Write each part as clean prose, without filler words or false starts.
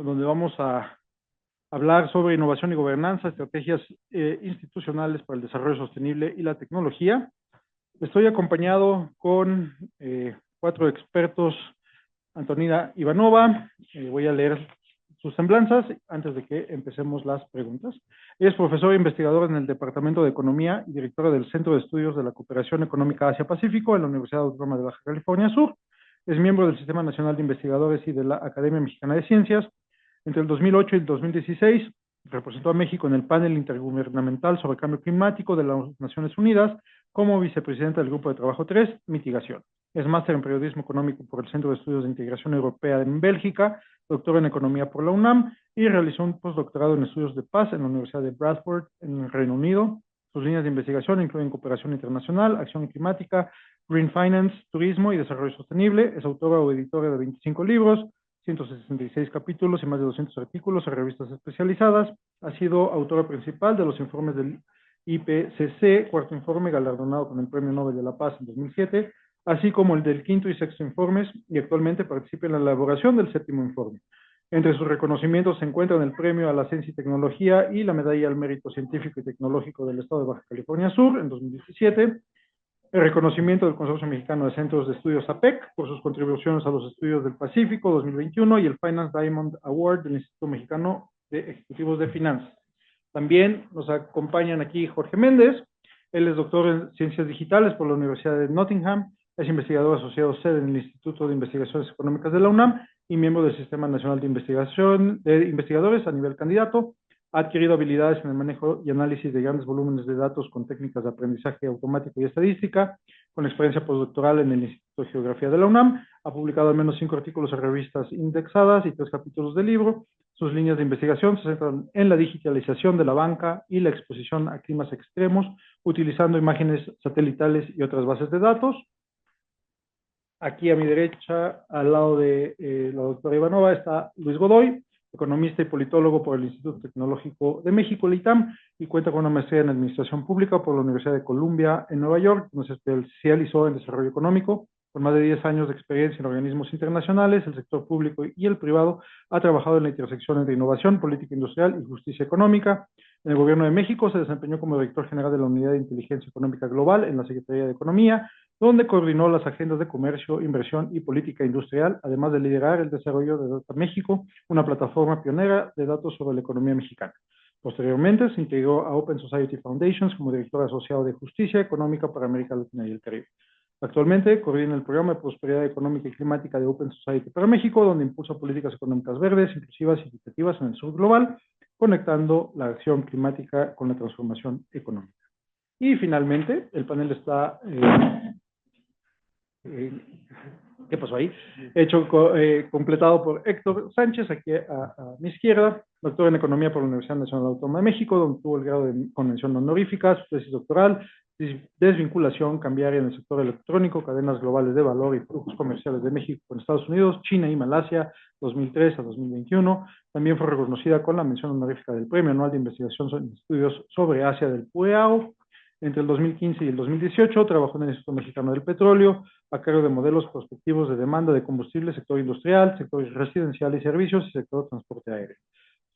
donde vamos a hablar sobre innovación y gobernanza, estrategias institucionales para el desarrollo sostenible y la tecnología. Estoy acompañado con 4 expertos. Antonina Ivanova, voy a leer sus semblanzas antes de que empecemos las preguntas. Es profesora e investigadora en el Departamento de Economía y directora del Centro de Estudios de la Cooperación Económica Asia-Pacífico en la Universidad Autónoma de Baja California Sur. Es miembro del Sistema Nacional de Investigadores y de la Academia Mexicana de Ciencias. Entre el 2008 y el 2016 representó a México en el panel intergubernamental sobre cambio climático de las Naciones Unidas como vicepresidenta del Grupo de Trabajo 3, Mitigación. Es máster en Periodismo Económico por el Centro de Estudios de Integración Europea en Bélgica, doctor en Economía por la UNAM y realizó un postdoctorado en Estudios de Paz en la Universidad de Bradford, en el Reino Unido. Sus líneas de investigación incluyen cooperación internacional, acción climática, green finance, turismo y desarrollo sostenible. Es autora o editora de 25 libros, 166 capítulos y más de 200 artículos en revistas especializadas. Ha sido autora principal de los informes del IPCC, cuarto informe galardonado con el Premio Nobel de la Paz en 2007, así como el del quinto y sexto informes, y actualmente participa en la elaboración del séptimo informe. Entre sus reconocimientos se encuentran el Premio a la Ciencia y Tecnología y la Medalla al Mérito Científico y Tecnológico del Estado de Baja California Sur en 2017, el reconocimiento del Consorcio Mexicano de Centros de Estudios APEC por sus contribuciones a los estudios del Pacífico 2021 y el Finance Diamond Award del Instituto Mexicano de Ejecutivos de Finanzas. También nos acompañan aquí Jorge Méndez. Él es doctor en Ciencias Digitales por la Universidad de Nottingham, es investigador asociado sede en el Instituto de Investigaciones Económicas de la UNAM y miembro del Sistema Nacional de Investigación de Investigadores a nivel candidato. Ha adquirido habilidades en el manejo y análisis de grandes volúmenes de datos con técnicas de aprendizaje automático y estadística, con experiencia postdoctoral en el Instituto de Geografía de la UNAM. Ha publicado al menos 5 artículos en revistas indexadas y 3 capítulos de libro. Sus líneas de investigación se centran en la digitalización de la banca y la exposición a climas extremos, utilizando imágenes satelitales y otras bases de datos. Aquí a mi derecha, al lado de la doctora Ivanova, está Luis Godoy, economista y politólogo por el Instituto Tecnológico de México, el ITAM, y cuenta con una maestría en Administración Pública por la Universidad de Columbia en Nueva York, donde se especializó en Desarrollo Económico. Con más de 10 años de experiencia en organismos internacionales, el sector público y el privado, ha trabajado en la intersección entre innovación, política industrial y justicia económica. En el Gobierno de México se desempeñó como director general de la Unidad de Inteligencia Económica Global en la Secretaría de Economía, donde coordinó las agendas de comercio, inversión y política industrial, además de liderar el desarrollo de Data México, una plataforma pionera de datos sobre la economía mexicana. Posteriormente se integró a Open Society Foundations como director asociado de Justicia Económica para América Latina y el Caribe. Actualmente coordina el programa de prosperidad económica y climática de Open Society para México, donde impulsa políticas económicas verdes, inclusivas y equitativas en el sur global, conectando la acción climática con la transformación económica. Y finalmente, el panel está... ¿qué pasó ahí? Completado por Héctor Sánchez, aquí a mi izquierda, doctor en Economía por la Universidad Nacional Autónoma de México, donde tuvo el grado de convención honorífica, su tesis doctoral, desvinculación cambiaria en el sector electrónico, cadenas globales de valor y flujos comerciales de México con Estados Unidos, China y Malasia, 2003 a 2021. También fue reconocida con la mención honorífica del Premio Anual de Investigación en Estudios sobre Asia del PUEAO. Entre el 2015 y el 2018 trabajó en el Instituto Mexicano del Petróleo, a cargo de modelos prospectivos de demanda de combustible, sector industrial, sector residencial y servicios y sector transporte aéreo.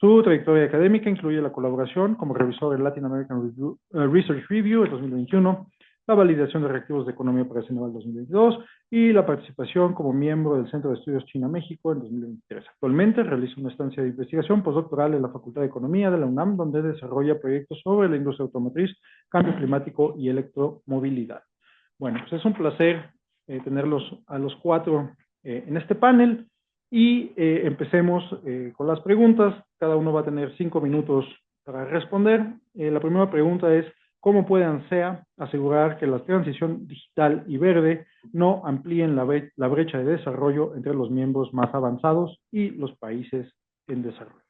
Su trayectoria académica incluye la colaboración como revisor en Latin American Research Review en 2021, la validación de reactivos de economía operacional en 2022 y la participación como miembro del Centro de Estudios China-México en 2023. Actualmente realiza una estancia de investigación postdoctoral en la Facultad de Economía de la UNAM, donde desarrolla proyectos sobre la industria automotriz, cambio climático y electromovilidad. Bueno, pues es un placer tenerlos a los 4 en este panel y empecemos con las preguntas. Cada uno va a tener 5 minutos para responder. La primera pregunta es: ¿cómo puede ANSEA asegurar que la transición digital y verde no amplíen la brecha de desarrollo entre los miembros más avanzados y los países en desarrollo?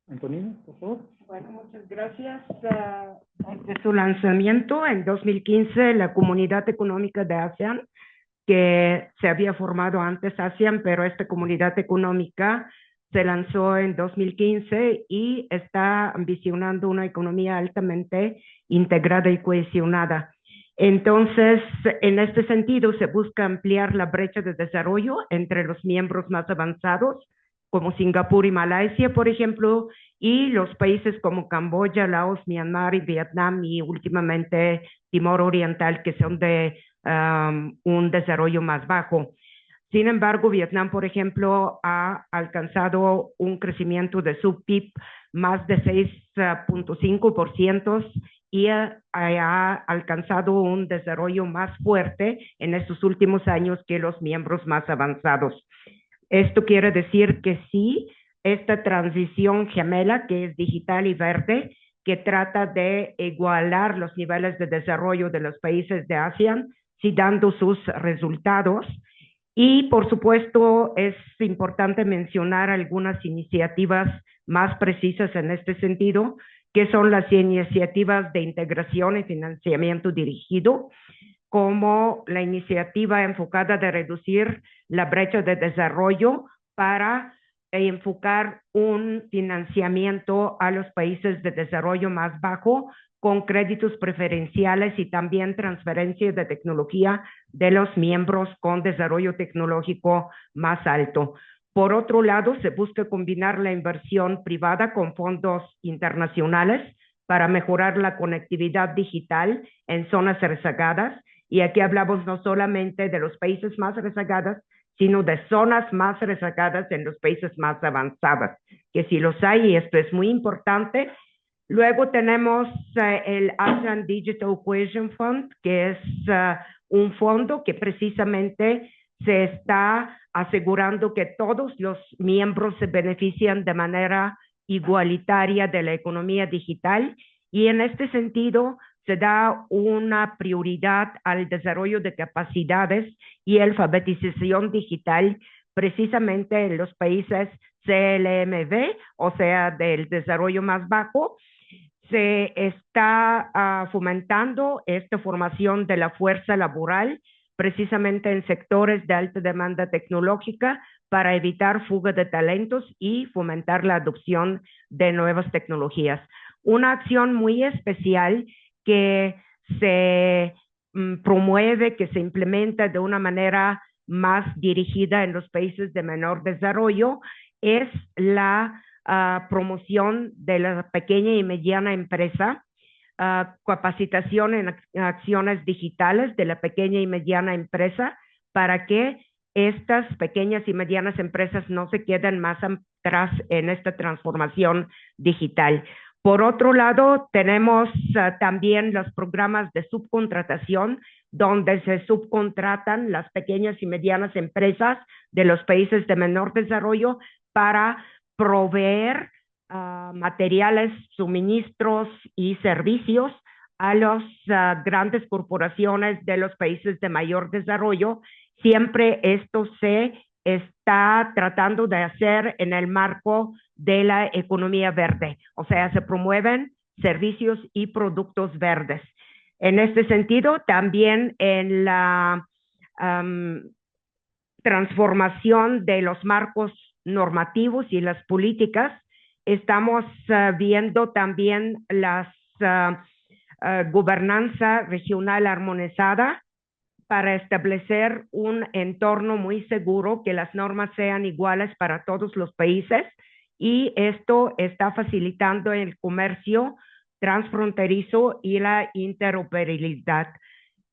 Antonina, por favor. Bueno, muchas gracias. Desde su lanzamiento en 2015, la Comunidad Económica de ASEAN, que se había formado antes ASEAN, pero esta Comunidad Económica se lanzó en 2015 y está ambicionando una economía altamente integrada y cohesionada. Entonces, en este sentido, se busca ampliar la brecha de desarrollo entre los miembros más avanzados como Singapur y Malasia, por ejemplo, y los países como Camboya, Laos, Myanmar y Vietnam y últimamente Timor Oriental, que son de un desarrollo más bajo. Sin embargo, Vietnam, por ejemplo, ha alcanzado un crecimiento de su PIB más de 6.5% y ha alcanzado un desarrollo más fuerte en estos últimos años que los miembros más avanzados. Esto quiere decir que sí, esta transición gemela, que es digital y verde, que trata de igualar los niveles de desarrollo de los países de ASEAN, sí dando sus resultados. Y por supuesto es importante mencionar algunas iniciativas más precisas en este sentido, que son las iniciativas de integración y financiamiento dirigido, como la iniciativa enfocada de reducir la brecha de desarrollo para enfocar un financiamiento a los países de desarrollo más bajo con créditos preferenciales y también transferencia de tecnología de los miembros con desarrollo tecnológico más alto. Por otro lado, se busca combinar la inversión privada con fondos internacionales para mejorar la conectividad digital en zonas rezagadas. Y aquí hablamos no solamente de los países más rezagados, sino de zonas más rezagadas en los países más avanzados, que sí los hay y esto es muy importante. Luego tenemos el ASEAN Digital Cohesion Fund, que es un fondo que precisamente se está asegurando que todos los miembros se benefician de manera igualitaria de la economía digital y en este sentido se da una prioridad al desarrollo de capacidades y alfabetización digital precisamente en los países CLMV, o sea, del desarrollo más bajo. Se está fomentando esta formación de la fuerza laboral precisamente en sectores de alta demanda tecnológica para evitar fuga de talentos y fomentar la adopción de nuevas tecnologías. Una acción muy especial que se promueve, que se implementa de una manera más dirigida en los países de menor desarrollo es la promoción de la pequeña y mediana empresa, capacitación en acciones digitales de la pequeña y mediana empresa para que estas pequeñas y medianas empresas no se queden más atrás en esta transformación digital. Por otro lado, tenemos también los programas de subcontratación, donde se subcontratan las pequeñas y medianas empresas de los países de menor desarrollo para proveer materiales, suministros y servicios a las grandes corporaciones de los países de mayor desarrollo. Siempre esto se está tratando de hacer en el marco de la economía verde, o sea, se promueven servicios y productos verdes. En este sentido, también en la transformación de los marcos normativos y las políticas, estamos viendo también la gobernanza regional armonizada para establecer un entorno muy seguro, que las normas sean iguales para todos los países y esto está facilitando el comercio transfronterizo y la interoperabilidad.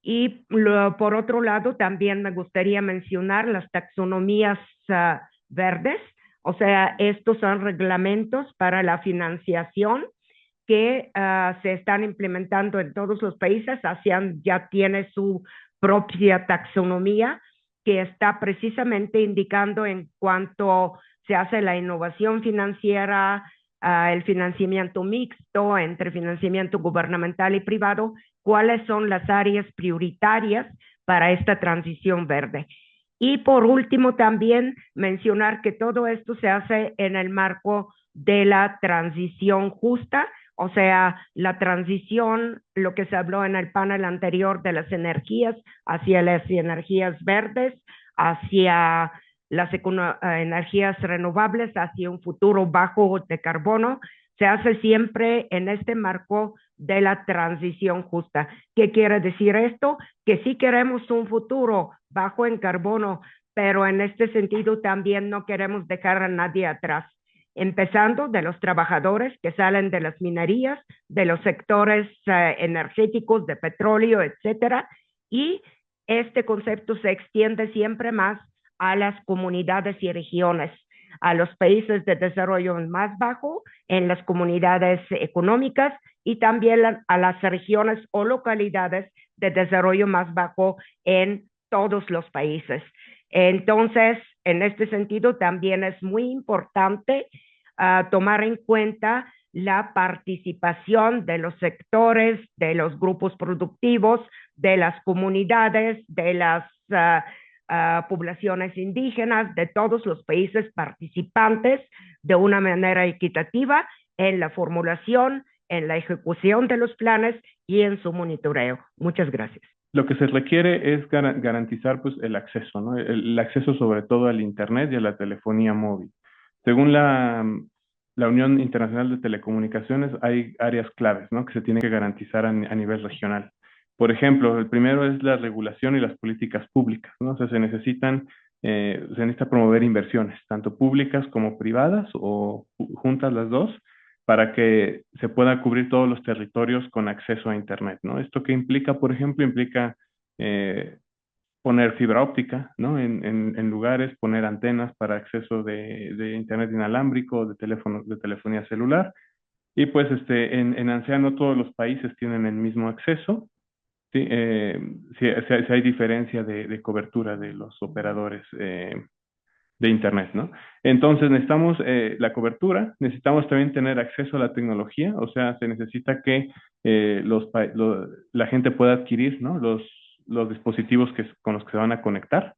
Y por otro lado, también me gustaría mencionar las taxonomías verdes, o sea, estos son reglamentos para la financiación que se están implementando en todos los países. ASEAN ya tiene su propia taxonomía que está precisamente indicando en cuanto se hace la innovación financiera, el financiamiento mixto entre financiamiento gubernamental y privado, cuáles son las áreas prioritarias para esta transición verde. Y por último, también mencionar que todo esto se hace en el marco de la transición justa, o sea, la transición, lo que se habló en el panel anterior de las energías, hacia las energías verdes, hacia las energías renovables, hacia un futuro bajo de carbono, se hace siempre en este marco de la transición justa. ¿Qué quiere decir esto? Que sí queremos un futuro bajo en carbono, pero en este sentido también no queremos dejar a nadie atrás, empezando de los trabajadores que salen de las minerías, de los sectores energéticos, de petróleo, etcétera, y este concepto se extiende siempre más a las comunidades y regiones, a los países de desarrollo más bajo, en las comunidades económicas y también a las regiones o localidades de desarrollo más bajo en todos los países. Entonces, en este sentido, también es muy importante tomar en cuenta la participación de los sectores, de los grupos productivos, de las comunidades, de las poblaciones indígenas, de todos los países participantes de una manera equitativa en la formulación, en la ejecución de los planes y en su monitoreo. Muchas gracias. Lo que se requiere es garantizar pues, el acceso, ¿no? El acceso sobre todo al Internet y a la telefonía móvil. Según la Unión Internacional de Telecomunicaciones, hay áreas claves, ¿no? Que se tienen que garantizar a nivel regional. Por ejemplo, el primero es la regulación y las políticas públicas, ¿no? O sea, se necesita promover inversiones, tanto públicas como privadas o juntas las dos, para que se pueda cubrir todos los territorios con acceso a Internet, ¿no? Esto que implica, por ejemplo, implica poner fibra óptica, ¿no? En lugares, poner antenas para acceso de Internet inalámbrico, de teléfono, de telefonía celular. Y pues en ANSEA no todos los países tienen el mismo acceso. Sí, sí hay diferencia de cobertura de los operadores de Internet, ¿no? Entonces necesitamos la cobertura, necesitamos también tener acceso a la tecnología, o sea, se necesita que la gente pueda adquirir, ¿no? Los dispositivos con los que se van a conectar.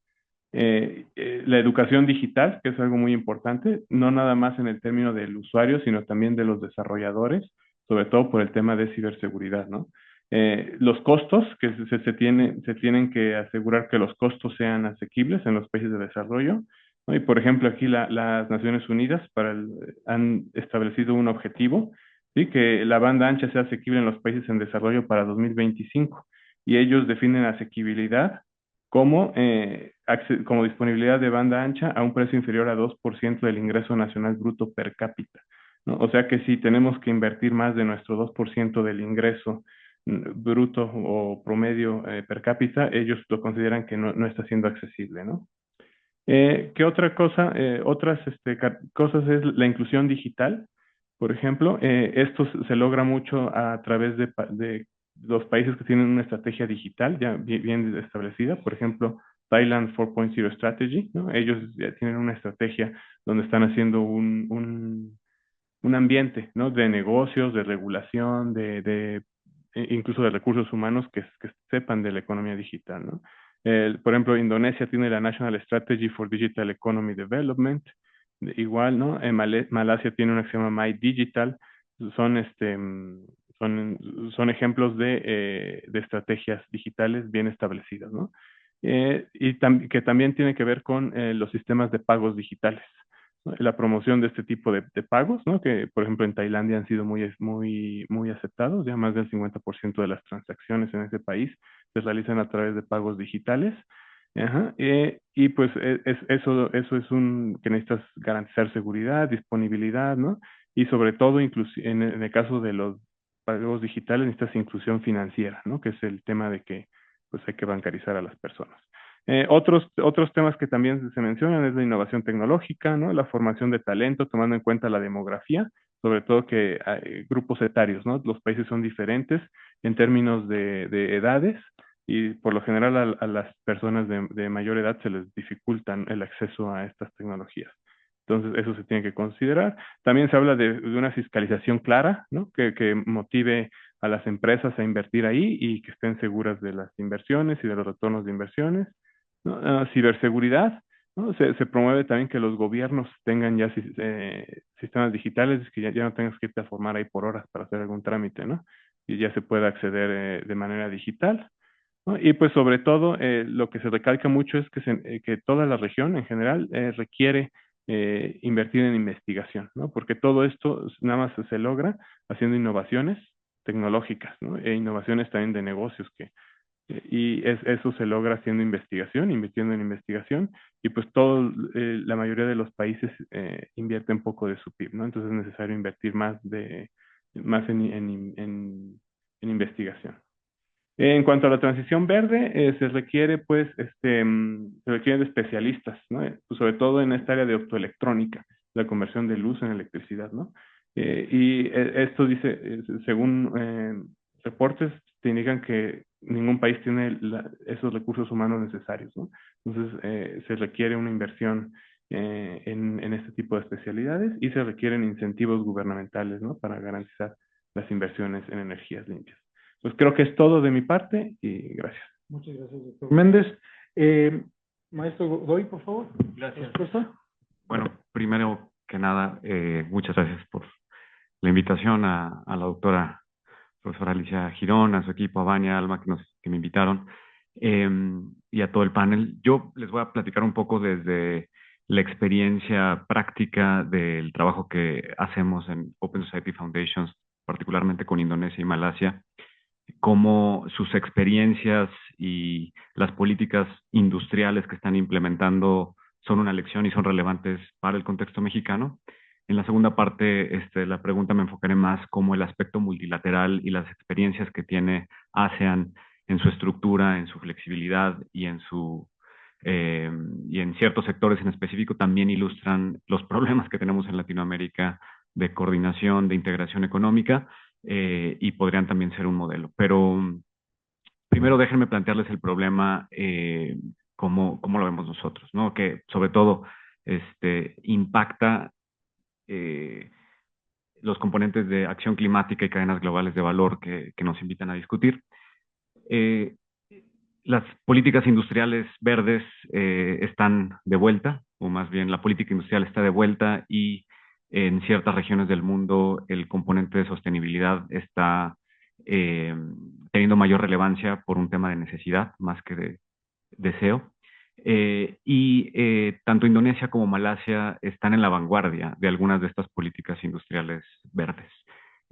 La educación digital, que es algo muy importante, no nada más en el término del usuario, sino también de los desarrolladores, sobre todo por el tema de ciberseguridad, ¿no? Los costos, que se tienen que asegurar que los costos sean asequibles en los países de desarrollo, ¿no? Y por ejemplo, aquí las Naciones Unidas han establecido un objetivo, ¿sí? Que la banda ancha sea asequible en los países en desarrollo para 2025. Y ellos definen asequibilidad como disponibilidad de banda ancha a un precio inferior a 2% del ingreso nacional bruto per cápita, ¿no? O sea que si tenemos que invertir más de nuestro 2% del ingreso bruto o promedio per cápita, ellos lo consideran que no está siendo accesible, ¿no? ¿Qué otra cosa? Otras cosas es la inclusión digital. Por ejemplo, esto se logra mucho a través de los países que tienen una estrategia digital ya bien establecida. Por ejemplo, Thailand 4.0 Strategy, ¿no? Ellos ya tienen una estrategia donde están haciendo un ambiente, ¿no? De negocios, de regulación, incluso de recursos humanos que sepan de la economía digital, ¿no? Por ejemplo, Indonesia tiene la National Strategy for Digital Economy Development. Igual, ¿no? Malasia tiene una que se llama My Digital. Son, son ejemplos de estrategias digitales bien establecidas, ¿no? Que también tiene que ver con los sistemas de pagos digitales, ¿no? La promoción de este tipo de pagos, ¿no? Que por ejemplo en Tailandia han sido muy aceptados, ya más del 50% de las transacciones en ese país se realizan a través de pagos digitales. Ajá, y pues eso es que necesitas garantizar seguridad, disponibilidad, ¿no? Y sobre todo, en el caso de los pagos digitales, necesitas inclusión financiera, ¿no? Que es el tema de que pues hay que bancarizar a las personas. Otros temas que también se mencionan es la innovación tecnológica, ¿no? La formación de talento, tomando en cuenta la demografía, sobre todo que hay grupos etarios, ¿no? Los países son diferentes en términos de edades y por lo general a las personas de mayor edad se les dificultan el acceso a estas tecnologías. Entonces, eso se tiene que considerar. También se habla de una fiscalización clara, ¿no? Que motive a las empresas a invertir ahí y que estén seguras de las inversiones y de los retornos de inversiones, ¿no? Ciberseguridad, ¿no? Se promueve también que los gobiernos tengan ya sistemas digitales, que ya no tengas que irte a formar ahí por horas para hacer algún trámite, ¿no? Y ya se pueda acceder de manera digital, ¿no? Y pues sobre todo lo que se recalca mucho es que toda la región en general requiere invertir en investigación, ¿no? Porque todo esto nada más se logra haciendo innovaciones tecnológicas, ¿no? E innovaciones también de negocios Eso se logra haciendo investigación, invirtiendo en investigación, y pues la mayoría de los países invierten poco de su PIB, ¿no? Entonces es necesario invertir más en investigación. En cuanto a la transición verde, se requiere, pues, se requieren de especialistas, ¿no? Pues sobre todo en esta área de optoelectrónica, la conversión de luz en electricidad, ¿no? Esto dice, según reportes, te indican que ningún país tiene esos recursos humanos necesarios, ¿no? Entonces, se requiere una inversión en este tipo de especialidades y se requieren incentivos gubernamentales, ¿no? Para garantizar las inversiones en energías limpias. Pues creo que es todo de mi parte y gracias. Muchas gracias, doctor Méndez. Maestro Godoy, por favor. Gracias. ¿Respuesta? Bueno, primero que nada, muchas gracias por la invitación a la doctora profesora Alicia Girón, a su equipo, a Vania, Alma, que me invitaron, y a todo el panel. Yo les voy a platicar un poco desde la experiencia práctica del trabajo que hacemos en Open Society Foundations, particularmente con Indonesia y Malasia, cómo sus experiencias y las políticas industriales que están implementando son una lección y son relevantes para el contexto mexicano. En la segunda parte de la pregunta me enfocaré más como el aspecto multilateral y las experiencias que tiene ASEAN en su estructura, en su flexibilidad y en ciertos sectores en específico también ilustran los problemas que tenemos en Latinoamérica de coordinación, de integración económica, y podrían también ser un modelo. Pero primero déjenme plantearles el problema, cómo lo vemos nosotros, ¿no? Que sobre todo impacta los componentes de acción climática y cadenas globales de valor que nos invitan a discutir. Las políticas industriales verdes están de vuelta, o más bien la política industrial está de vuelta, y en ciertas regiones del mundo el componente de sostenibilidad está teniendo mayor relevancia por un tema de necesidad más que de deseo. Tanto Indonesia como Malasia están en la vanguardia de algunas de estas políticas industriales verdes.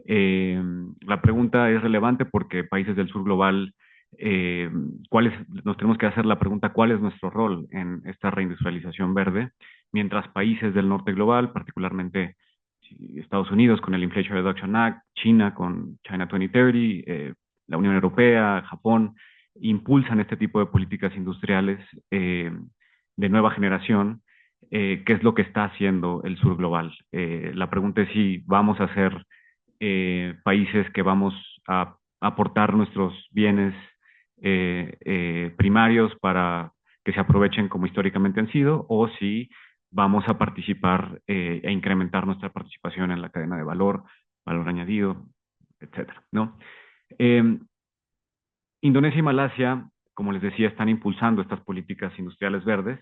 La pregunta es relevante porque países del sur global, nos tenemos que hacer la pregunta cuál es nuestro rol en esta reindustrialización verde, mientras países del norte global, particularmente Estados Unidos con el Inflation Reduction Act, China con China 2030, la Unión Europea, Japón, impulsan este tipo de políticas industriales de nueva generación. ¿Qué es lo que está haciendo el sur global? La pregunta es si vamos a ser países que vamos a aportar nuestros bienes primarios para que se aprovechen como históricamente han sido, o si vamos a participar e incrementar nuestra participación en la cadena de valor, valor añadido, etcétera, ¿no? Indonesia y Malasia, como les decía, están impulsando estas políticas industriales verdes,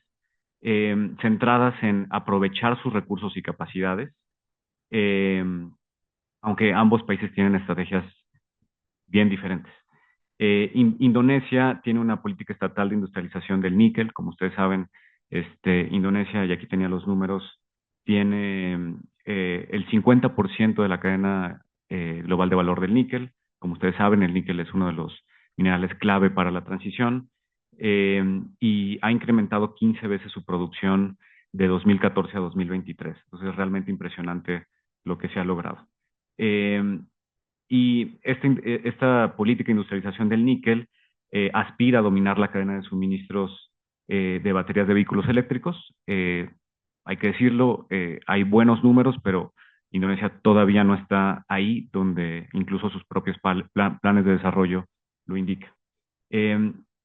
centradas en aprovechar sus recursos y capacidades, aunque ambos países tienen estrategias bien diferentes. Indonesia tiene una política estatal de industrialización del níquel. Como ustedes saben, Indonesia, y aquí tenía los números, tiene el 50% de la cadena global de valor del níquel. Como ustedes saben, el níquel es uno de los minerales clave para la transición, y ha incrementado 15 veces su producción de 2014 a 2023. Entonces es realmente impresionante lo que se ha logrado. Y esta política de industrialización del níquel aspira a dominar la cadena de suministros de baterías de vehículos eléctricos. Hay que decirlo, hay buenos números, pero Indonesia todavía no está ahí, donde incluso sus propios planes de desarrollo lo indican.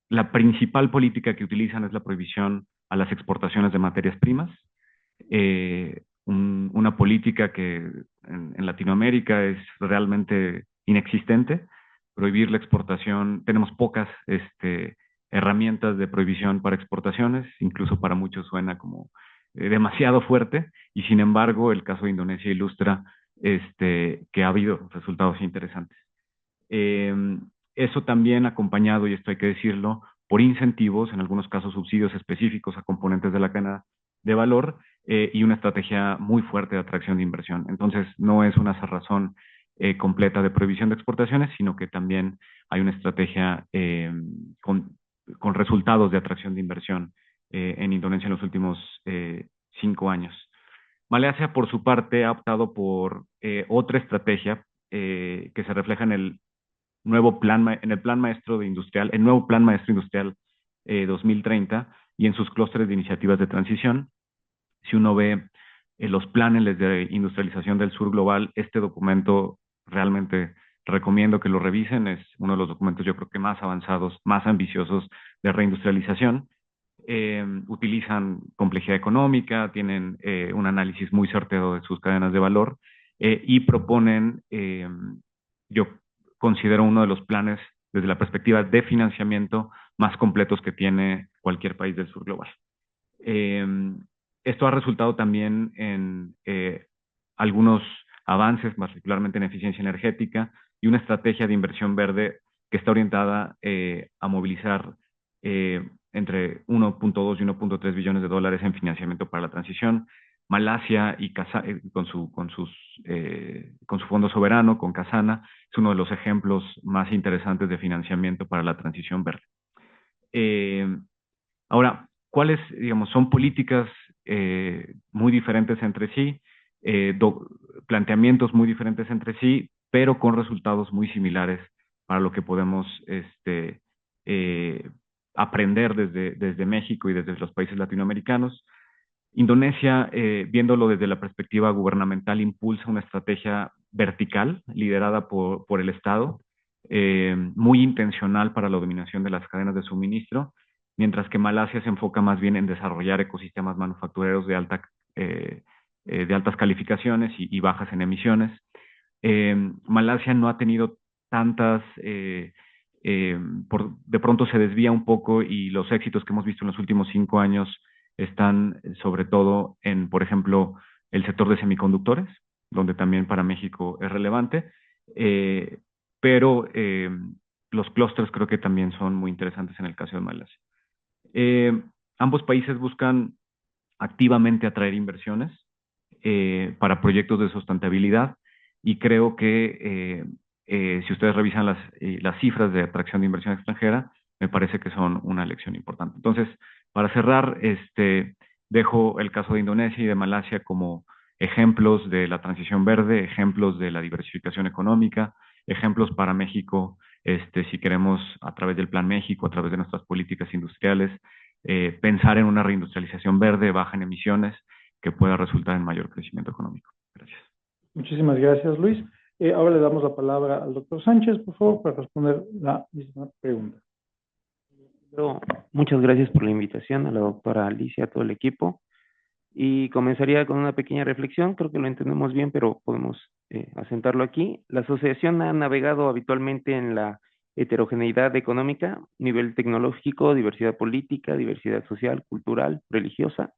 La principal política que utilizan es la prohibición a las exportaciones de materias primas. Una política que en Latinoamérica es realmente inexistente. Prohibir la exportación, tenemos pocas herramientas de prohibición para exportaciones, incluso para muchos suena como demasiado fuerte, y sin embargo el caso de Indonesia ilustra que ha habido resultados interesantes. Eso también acompañado, y esto hay que decirlo, por incentivos, en algunos casos subsidios específicos a componentes de la cadena de valor, y una estrategia muy fuerte de atracción de inversión. Entonces, no es una cerrazón completa de prohibición de exportaciones, sino que también hay una estrategia con resultados de atracción de inversión en Indonesia en los últimos 5 años. Malasia, por su parte, ha optado por otra estrategia que se refleja en el nuevo plan, el nuevo plan maestro industrial 2030 y en sus clústeres de iniciativas de transición. Si uno ve los planes de industrialización del sur global, este documento realmente recomiendo que lo revisen. Es uno de los documentos, yo creo que más avanzados, más ambiciosos de reindustrialización. Utilizan complejidad económica, tienen un análisis muy certero de sus cadenas de valor y proponen, yo considero uno de los planes desde la perspectiva de financiamiento más completos que tiene cualquier país del sur global. Esto ha resultado también en algunos avances, particularmente en eficiencia energética, y una estrategia de inversión verde que está orientada a movilizar entre 1.2 y 1.3 billones de dólares en financiamiento para la transición. Malasia y con su fondo soberano, con Khazanah, es uno de los ejemplos más interesantes de financiamiento para la transición verde. Ahora, ¿cuáles, digamos, son políticas muy diferentes entre sí, planteamientos muy diferentes entre sí, pero con resultados muy similares para lo que podemos aprender desde México y desde los países latinoamericanos? Indonesia, viéndolo desde la perspectiva gubernamental, impulsa una estrategia vertical liderada por el Estado, muy intencional para la dominación de las cadenas de suministro, mientras que Malasia se enfoca más bien en desarrollar ecosistemas manufactureros de altas calificaciones y bajas en emisiones. Malasia no ha tenido tantas, de pronto se desvía un poco, y los éxitos que hemos visto en los últimos 5 años están sobre todo en, por ejemplo, el sector de semiconductores, donde también para México es relevante, pero los clústeres creo que también son muy interesantes en el caso de Malasia. Ambos países buscan activamente atraer inversiones para proyectos de sustentabilidad, y creo que si ustedes revisan las cifras de atracción de inversión extranjera, me parece que son una lección importante. Entonces, para cerrar, dejo el caso de Indonesia y de Malasia como ejemplos de la transición verde, ejemplos de la diversificación económica, ejemplos para México, si queremos a través del Plan México, a través de nuestras políticas industriales, pensar en una reindustrialización verde, baja en emisiones, que pueda resultar en mayor crecimiento económico. Gracias. Muchísimas gracias, Luis. Ahora le damos la palabra al doctor Sánchez, por favor, para responder la misma pregunta. Muchas gracias por la invitación a la doctora Alicia, a todo el equipo. Y comenzaría con una pequeña reflexión. Creo que lo entendemos bien, pero podemos asentarlo aquí. La asociación ha navegado habitualmente en la heterogeneidad económica, nivel tecnológico, diversidad política, diversidad social, cultural, religiosa.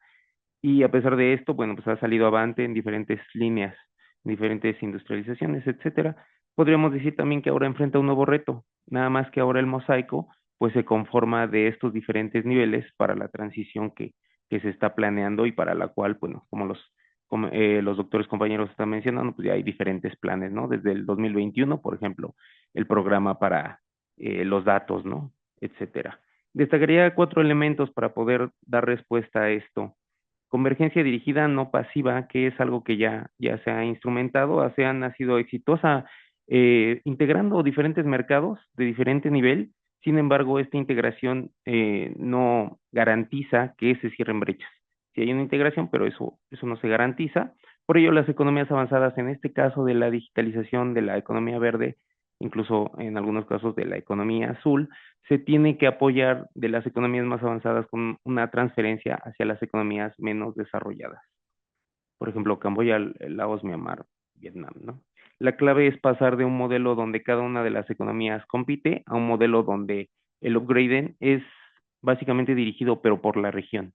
Y a pesar de esto, bueno, pues ha salido avante en diferentes líneas, diferentes industrializaciones, etcétera. Podríamos decir también que ahora enfrenta un nuevo reto, nada más que ahora el mosaico pues se conforma de estos diferentes niveles para la transición que se está planeando, y para la cual, bueno, como los doctores compañeros están mencionando, pues ya hay diferentes planes, ¿no? Desde el 2021, por ejemplo, el programa para los datos, ¿no? Etcétera. Destacaría 4 elementos para poder dar respuesta a esto. Convergencia dirigida no pasiva, que es algo que ya se ha instrumentado, ha sido exitosa integrando diferentes mercados de diferente nivel. Sin embargo, esta integración no garantiza que se cierren brechas. Sí hay una integración, pero eso no se garantiza. Por ello, las economías avanzadas, en este caso de la digitalización, de la economía verde, incluso en algunos casos de la economía azul, se tiene que apoyar de las economías más avanzadas con una transferencia hacia las economías menos desarrolladas. Por ejemplo, Camboya, Laos, Myanmar, Vietnam, ¿no? La clave es pasar de un modelo donde cada una de las economías compite a un modelo donde el upgrading es básicamente dirigido, pero por la región.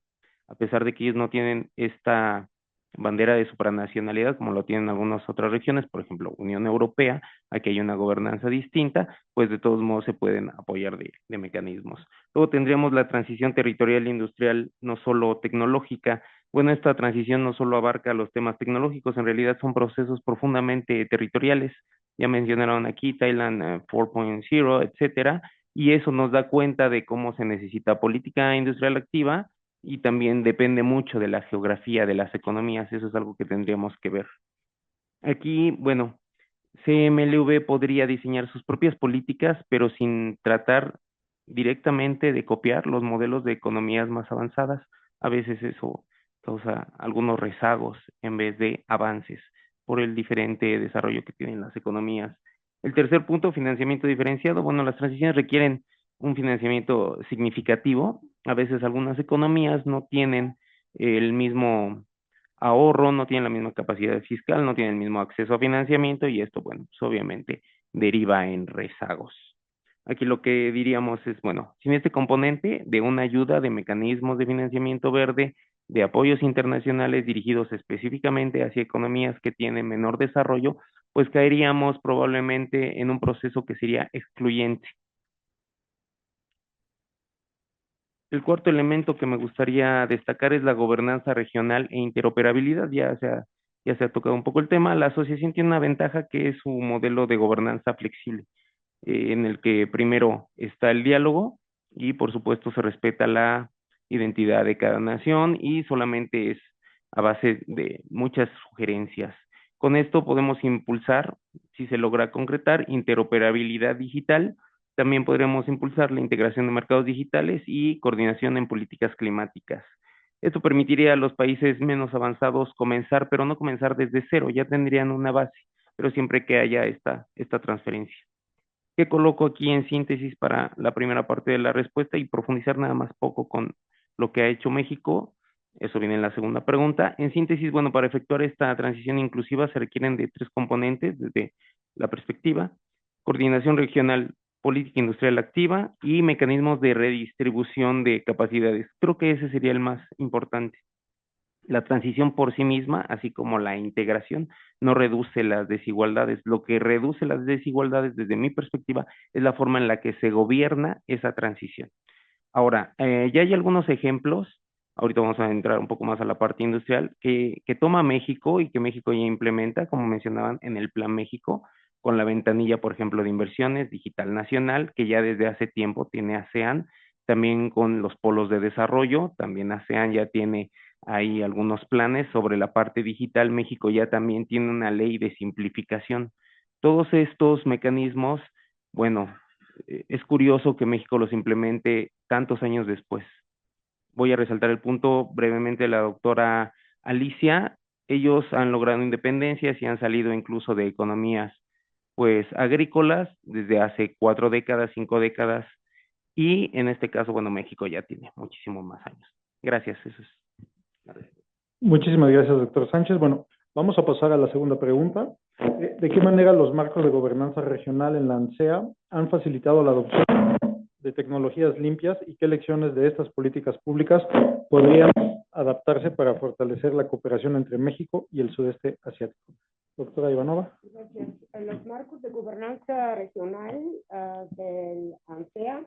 A pesar de que ellos no tienen esta bandera de supranacionalidad como lo tienen algunas otras regiones, por ejemplo, Unión Europea, aquí hay una gobernanza distinta, pues de todos modos se pueden apoyar de mecanismos. Luego tendríamos la transición territorial e industrial, no solo tecnológica. Bueno, esta transición no solo abarca los temas tecnológicos, en realidad son procesos profundamente territoriales, ya mencionaron aquí Thailand 4.0, etcétera, y eso nos da cuenta de cómo se necesita política industrial activa y también depende mucho de la geografía de las economías, eso es algo que tendríamos que ver. Aquí, bueno, CMLV podría diseñar sus propias políticas, pero sin tratar directamente de copiar los modelos de economías más avanzadas. A veces eso causa algunos rezagos en vez de avances por el diferente desarrollo que tienen las economías. El tercer punto, financiamiento diferenciado. Bueno, las transiciones requieren un financiamiento significativo. A veces algunas economías no tienen el mismo ahorro, no tienen la misma capacidad fiscal, no tienen el mismo acceso a financiamiento y esto, bueno, pues obviamente deriva en rezagos. Aquí lo que diríamos es, bueno, sin este componente de una ayuda de mecanismos de financiamiento verde, de apoyos internacionales dirigidos específicamente hacia economías que tienen menor desarrollo, pues caeríamos probablemente en un proceso que sería excluyente. El cuarto elemento que me gustaría destacar es la gobernanza regional e interoperabilidad. Ya se ha tocado un poco el tema. La asociación tiene una ventaja que es su modelo de gobernanza flexible, en el que primero está el diálogo y por supuesto se respeta la identidad de cada nación y solamente es a base de muchas sugerencias. Con esto podemos impulsar, si se logra concretar, interoperabilidad digital. También podremos impulsar la integración de mercados digitales y coordinación en políticas climáticas. Esto permitiría a los países menos avanzados comenzar, pero no comenzar desde cero, ya tendrían una base, pero siempre que haya esta transferencia. ¿Qué coloco aquí en síntesis para la primera parte de la respuesta y profundizar nada más poco con lo que ha hecho México? Eso viene en la segunda pregunta. En síntesis, bueno, para efectuar esta transición inclusiva se requieren de 3 componentes desde la perspectiva: coordinación regional, política industrial activa y mecanismos de redistribución de capacidades. Creo que ese sería el más importante. La transición por sí misma, así como la integración, no reduce las desigualdades. Lo que reduce las desigualdades, desde mi perspectiva, es la forma en la que se gobierna esa transición. Ahora, ya hay algunos ejemplos, ahorita vamos a entrar un poco más a la parte industrial, que toma México y que México ya implementa, como mencionaban, en el Plan México, con la ventanilla, por ejemplo, de inversiones digital nacional, que ya desde hace tiempo tiene ASEAN, también con los polos de desarrollo, también ASEAN ya tiene ahí algunos planes sobre la parte digital. México ya también tiene una ley de simplificación. Todos estos mecanismos, bueno, es curioso que México los implemente tantos años después. Voy a resaltar el punto brevemente de la doctora Alicia. Ellos han logrado independencia y han salido incluso de economías pues agrícolas desde hace 4 décadas, 5 décadas, y en este caso, bueno, México ya tiene muchísimo más años. Gracias, eso es. Muchísimas gracias, doctor Sánchez. Bueno, vamos a pasar a la segunda pregunta. ¿De qué manera los marcos de gobernanza regional en la ANSEA han facilitado la adopción de tecnologías limpias y qué lecciones de estas políticas públicas podrían adaptarse para fortalecer la cooperación entre México y el sudeste asiático? Doctora Ivanova. Gracias. Los marcos de gobernanza regional del ANSEA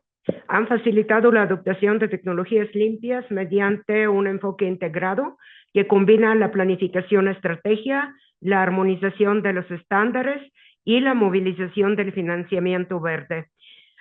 han facilitado la adoptación de tecnologías limpias mediante un enfoque integrado que combina la planificación estrategia, la armonización de los estándares y la movilización del financiamiento verde.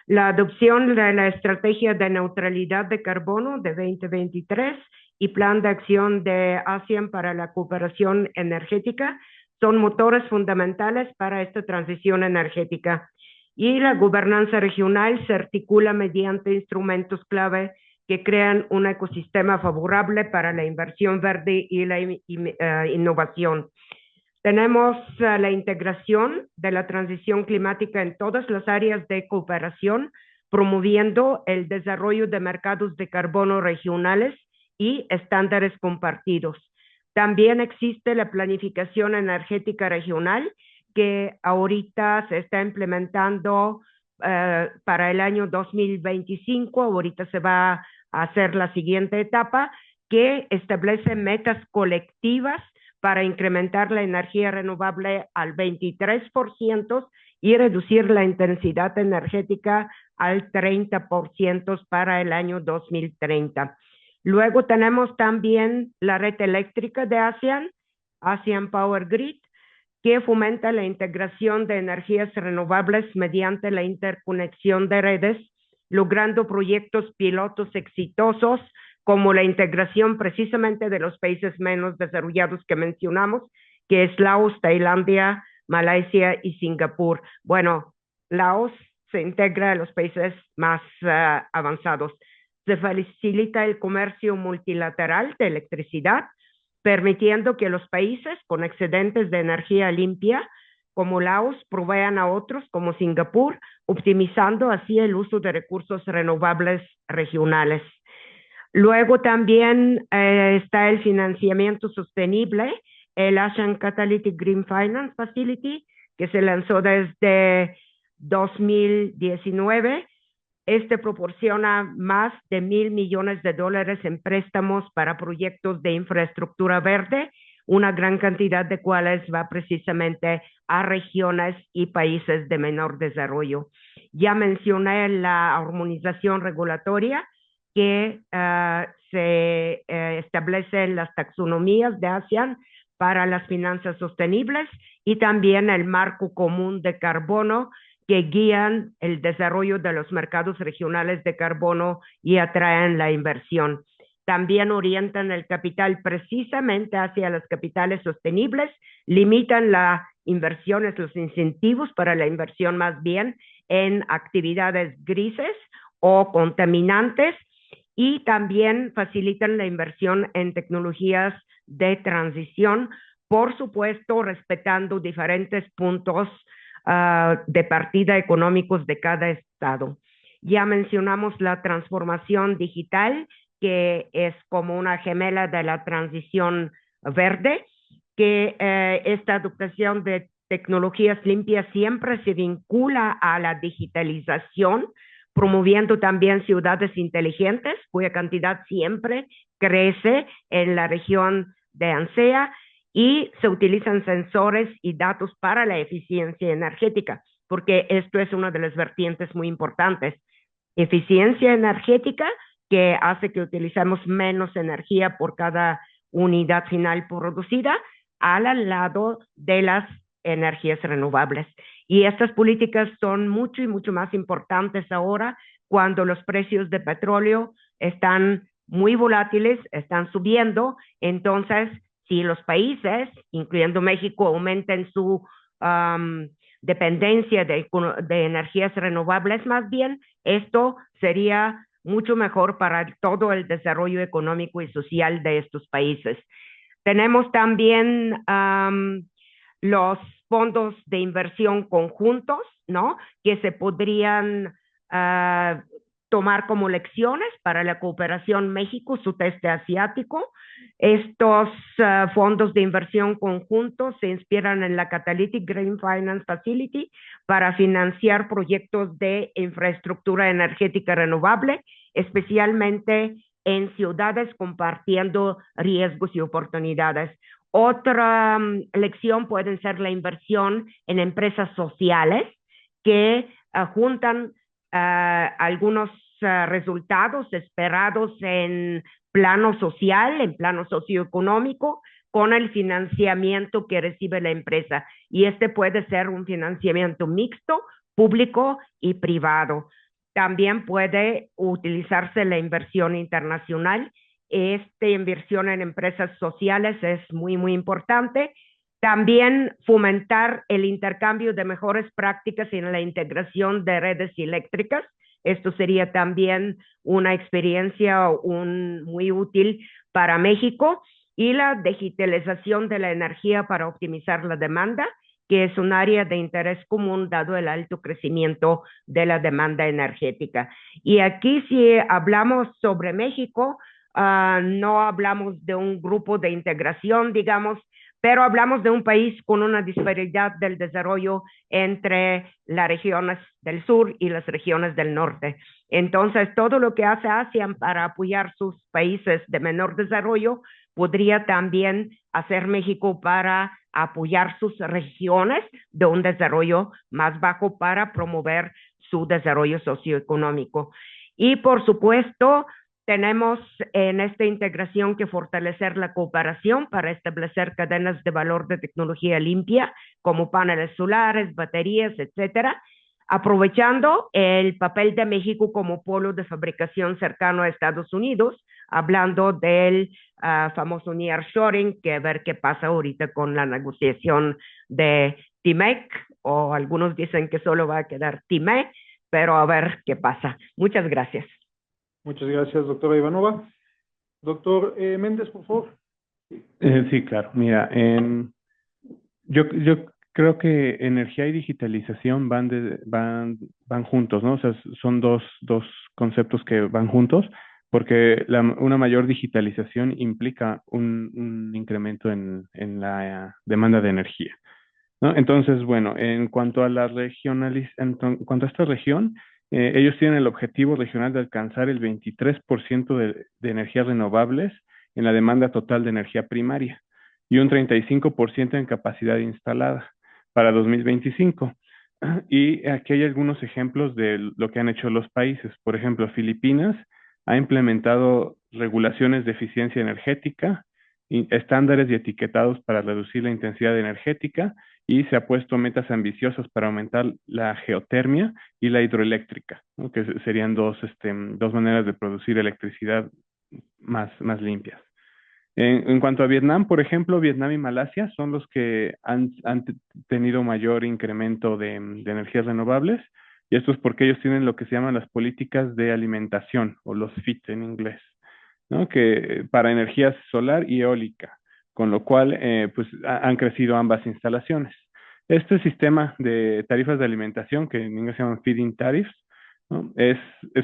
La adopción de la estrategia de neutralidad de carbono de 2023 y plan de acción de ASEAN para la cooperación energética son motores fundamentales para esta transición energética. Y la gobernanza regional se articula mediante instrumentos clave que crean un ecosistema favorable para la inversión verde y la innovación. Tenemos la integración de la transición climática en todas las áreas de cooperación, promoviendo el desarrollo de mercados de carbono regionales y estándares compartidos. También existe la planificación energética regional, que ahorita se está implementando para el año 2025. Ahorita se va a hacer la siguiente etapa, que establece metas colectivas para incrementar la energía renovable al 23% y reducir la intensidad energética al 30% para el año 2030. Luego tenemos también la red eléctrica de ASEAN, ASEAN Power Grid, que fomenta la integración de energías renovables mediante la interconexión de redes, logrando proyectos pilotos exitosos como la integración precisamente de los países menos desarrollados que mencionamos, que es Laos, Tailandia, Malasia y Singapur. Bueno, Laos se integra a los países más avanzados. Se facilita el comercio multilateral de electricidad, permitiendo que los países con excedentes de energía limpia, como Laos, provean a otros, como Singapur, optimizando así el uso de recursos renovables regionales. Luego también está el financiamiento sostenible, el Asian Catalytic Green Finance Facility, que se lanzó desde 2019. Este proporciona más de $1,000 millones en préstamos para proyectos de infraestructura verde, una gran cantidad de cuales va precisamente a regiones y países de menor desarrollo. Ya mencioné la armonización regulatoria que se establece en las taxonomías de ASEAN para las finanzas sostenibles y también el marco común de carbono que guían el desarrollo de los mercados regionales de carbono y atraen la inversión. También orientan el capital precisamente hacia los capitales sostenibles, limitan las inversiones, los incentivos para la inversión más bien en actividades grises o contaminantes, y también facilitan la inversión en tecnologías de transición, por supuesto, respetando diferentes puntos de partida económicos de cada estado. Ya mencionamos la transformación digital, que es como una gemela de la transición verde, que esta adoptación de tecnologías limpias siempre se vincula a la digitalización, promoviendo también ciudades inteligentes, cuya cantidad siempre crece en la región de ANSEA, y se utilizan sensores y datos para la eficiencia energética, porque esto es una de las vertientes muy importantes. Eficiencia energética, que hace que utilicemos menos energía por cada unidad final producida, al lado de las energías renovables. Y estas políticas son mucho y mucho más importantes ahora cuando los precios de petróleo están muy volátiles, están subiendo. Entonces, si los países, incluyendo México, aumenten su dependencia de energías renovables, más bien, esto sería mucho mejor para todo el desarrollo económico y social de estos países. Tenemos también los fondos de inversión conjuntos, ¿no?, que se podrían tomar como lecciones para la cooperación México-Sudeste Asiático. Estos fondos de inversión conjuntos se inspiran en la Catalytic Green Finance Facility para financiar proyectos de infraestructura energética renovable, especialmente en ciudades compartiendo riesgos y oportunidades. Otra lección puede ser la inversión en empresas sociales que juntan algunos resultados esperados en plano social, en plano socioeconómico, con el financiamiento que recibe la empresa. Y este puede ser un financiamiento mixto, público y privado. También puede utilizarse la inversión internacional. Esta inversión en empresas sociales es muy, muy importante. También fomentar el intercambio de mejores prácticas en la integración de redes eléctricas. Esto sería también una experiencia muy útil para México. Y la digitalización de la energía para optimizar la demanda, que es un área de interés común dado el alto crecimiento de la demanda energética. Y aquí, si hablamos sobre México, no hablamos de un grupo de integración, digamos, pero hablamos de un país con una disparidad del desarrollo entre las regiones del sur y las regiones del norte. Entonces, todo lo que hace ASEAN para apoyar sus países de menor desarrollo podría también hacer México para apoyar sus regiones de un desarrollo más bajo para promover su desarrollo socioeconómico. Y por supuesto, tenemos en esta integración que fortalecer la cooperación para establecer cadenas de valor de tecnología limpia, como paneles solares, baterías, etcétera, aprovechando el papel de México como polo de fabricación cercano a Estados Unidos, hablando del famoso nearshoring, que a ver qué pasa ahorita con la negociación de TIMEC, o algunos dicen que solo va a quedar TIME, pero a ver qué pasa. Muchas gracias. Muchas gracias, doctora Ivanova. Doctor Méndez, por favor. Sí, claro. Mira, yo creo que energía y digitalización van juntos, ¿no? O sea, son dos conceptos que van juntos, porque una mayor digitalización implica un incremento en la demanda de energía, ¿no? Entonces, bueno, en cuanto a en cuanto a esta región, ellos tienen el objetivo regional de alcanzar el 23% de energías renovables en la demanda total de energía primaria y un 35% en capacidad instalada para 2025. Y aquí hay algunos ejemplos de lo que han hecho los países. Por ejemplo, Filipinas ha implementado regulaciones de eficiencia energética, estándares y etiquetados para reducir la intensidad energética, y se ha puesto metas ambiciosas para aumentar la geotermia y la hidroeléctrica, ¿no? Que serían dos maneras de producir electricidad más limpias. En cuanto a Vietnam, por ejemplo, Vietnam y Malasia son los que han tenido mayor incremento de energías renovables, y esto es porque ellos tienen lo que se llaman las políticas de alimentación, o los FIT en inglés, ¿no? Que para energías solar y eólica, con lo cual pues han crecido ambas instalaciones. Este sistema de tarifas de alimentación, que en inglés se llaman feed-in tariffs, ¿no? Es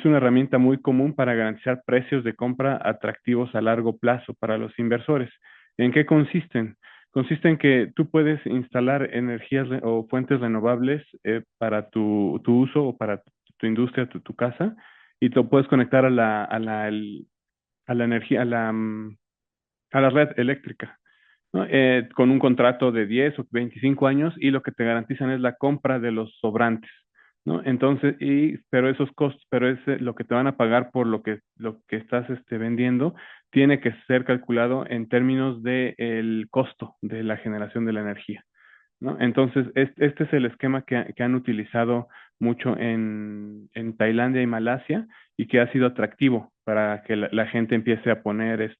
una herramienta muy común para garantizar precios de compra atractivos a largo plazo para los inversores. ¿En qué consisten? Consiste en que tú puedes instalar energías o fuentes renovables para tu uso o para tu industria, tu casa, y lo puedes conectar a la energía, a la red eléctrica, ¿no? Con un contrato de 10 o 25 años, y lo que te garantizan es la compra de los sobrantes, ¿no? Entonces, pero esos costos, pero es lo que te van a pagar por lo que estás vendiendo, tiene que ser calculado en términos de el costo de la generación de la energía, ¿no? Entonces, este es el esquema que han utilizado mucho en Tailandia y Malasia, y que ha sido atractivo para que la gente empiece a poner,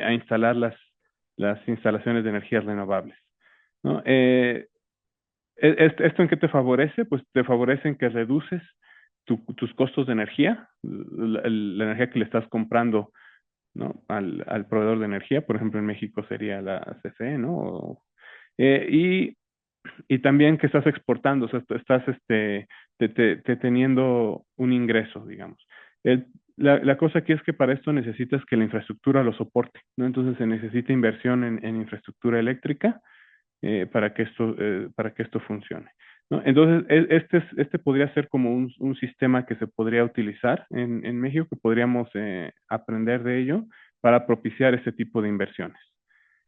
a instalar las instalaciones de energías renovables, ¿no? ¿Esto en qué te favorece? Pues te favorece en que reduces tus costos de energía, la energía que le estás comprando, ¿no? Al proveedor de energía. Por ejemplo, en México sería la CFE, ¿no? Y también que estás exportando, o sea, estás teniendo un ingreso, digamos. La cosa aquí es que para esto necesitas que la infraestructura lo soporte, ¿no? Entonces se necesita inversión en infraestructura eléctrica para que esto funcione, ¿no? Entonces, este podría ser como un sistema que se podría utilizar en México, que podríamos aprender de ello para propiciar este tipo de inversiones.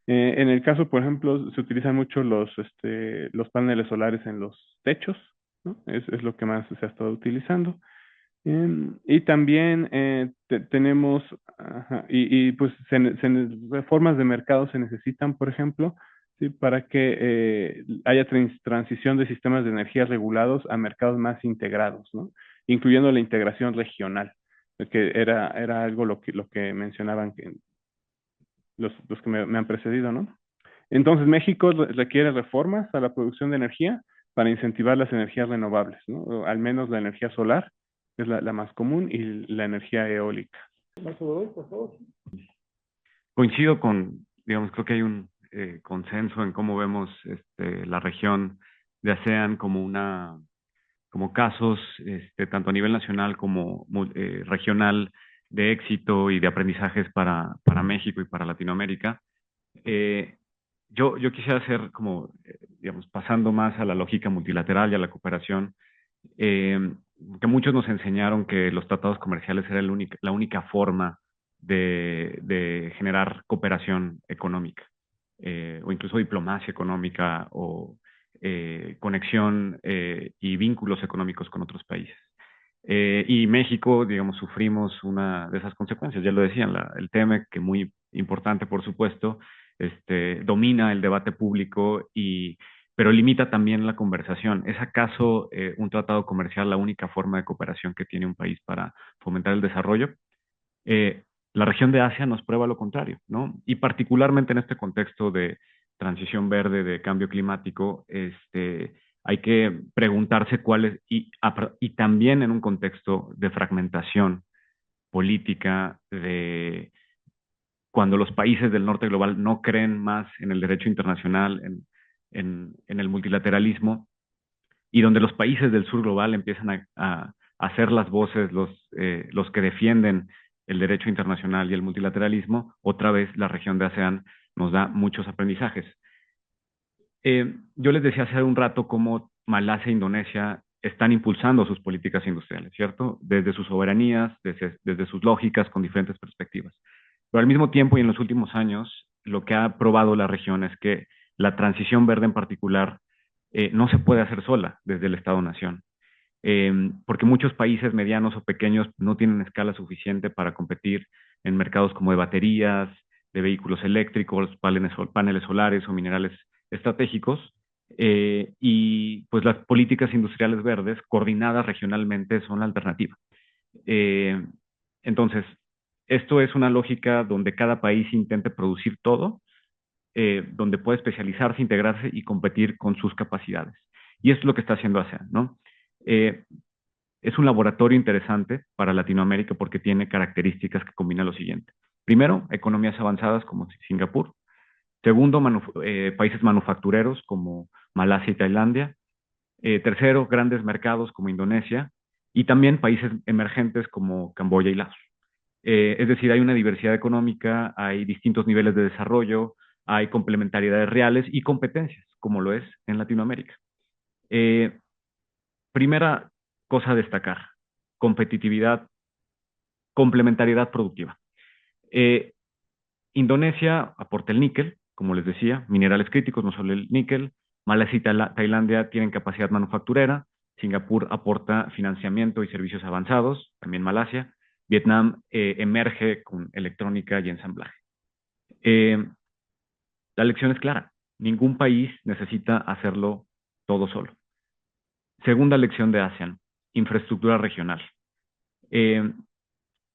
En el caso, por ejemplo, se utilizan mucho los paneles solares en los techos, ¿no? Es lo que más se ha estado utilizando. Y también tenemos, ajá, pues reformas de mercado se necesitan, por ejemplo, ¿sí? Para que haya transición de sistemas de energía regulados a mercados más integrados, ¿no? Incluyendo la integración regional, que era algo lo que mencionaban los que me han precedido, ¿no? Entonces, México requiere reformas a la producción de energía para incentivar las energías renovables, ¿no? O al menos la energía solar, que es la más común, y la energía eólica. Por favor. Coincido digamos, creo que hay un consenso en cómo vemos la región de ASEAN como casos, tanto a nivel nacional como regional, de éxito y de aprendizajes para México y para Latinoamérica. Yo quisiera hacer digamos, pasando más a la lógica multilateral y a la cooperación, que muchos nos enseñaron que los tratados comerciales era la única forma de generar cooperación económica, o incluso diplomacia económica, o conexión y vínculos económicos con otros países. Y México, digamos, sufrimos una de esas consecuencias. Ya lo decían, el TEMEC, que muy importante, por supuesto, domina el debate público pero limita también la conversación. ¿Es acaso un tratado comercial la única forma de cooperación que tiene un país para fomentar el desarrollo? La región de Asia nos prueba lo contrario, ¿no? Y particularmente en este contexto de transición verde, de cambio climático, hay que preguntarse cuáles, y también en un contexto de fragmentación política, de cuando los países del norte global no creen más en el derecho internacional, en el multilateralismo, y donde los países del sur global empiezan a ser las voces, los que defienden el derecho internacional y el multilateralismo, otra vez la región de ASEAN nos da muchos aprendizajes. Yo les decía hace un rato cómo Malasia e Indonesia están impulsando sus políticas industriales, ¿cierto? Desde sus soberanías, desde sus lógicas, con diferentes perspectivas. Pero al mismo tiempo y en los últimos años, lo que ha probado la región es que la transición verde en particular no se puede hacer sola desde el Estado-Nación, porque muchos países medianos o pequeños no tienen escala suficiente para competir en mercados como de baterías, de vehículos eléctricos, paneles solares o minerales estratégicos, y pues las políticas industriales verdes coordinadas regionalmente son la alternativa. Entonces, esto es una lógica donde cada país intente producir todo, donde puede especializarse, integrarse y competir con sus capacidades. Y esto es lo que está haciendo ASEAN, ¿no? Es un laboratorio interesante para Latinoamérica porque tiene características que combinan lo siguiente. Primero, economías avanzadas como Singapur. Segundo, países manufactureros como Malasia y Tailandia. Tercero, grandes mercados como Indonesia. Y también países emergentes como Camboya y Laos. Es decir, hay una diversidad económica, hay distintos niveles de desarrollo, hay complementariedades reales y competencias, como lo es en Latinoamérica. Primera cosa a destacar, competitividad, complementariedad productiva. Indonesia aporta el níquel, como les decía, minerales críticos, no solo el níquel. Malasia y Tailandia tienen capacidad manufacturera. Singapur aporta financiamiento y servicios avanzados, también Malasia. Vietnam emerge con electrónica y ensamblaje. La lección es clara, ningún país necesita hacerlo todo solo. Segunda lección de ASEAN, infraestructura regional.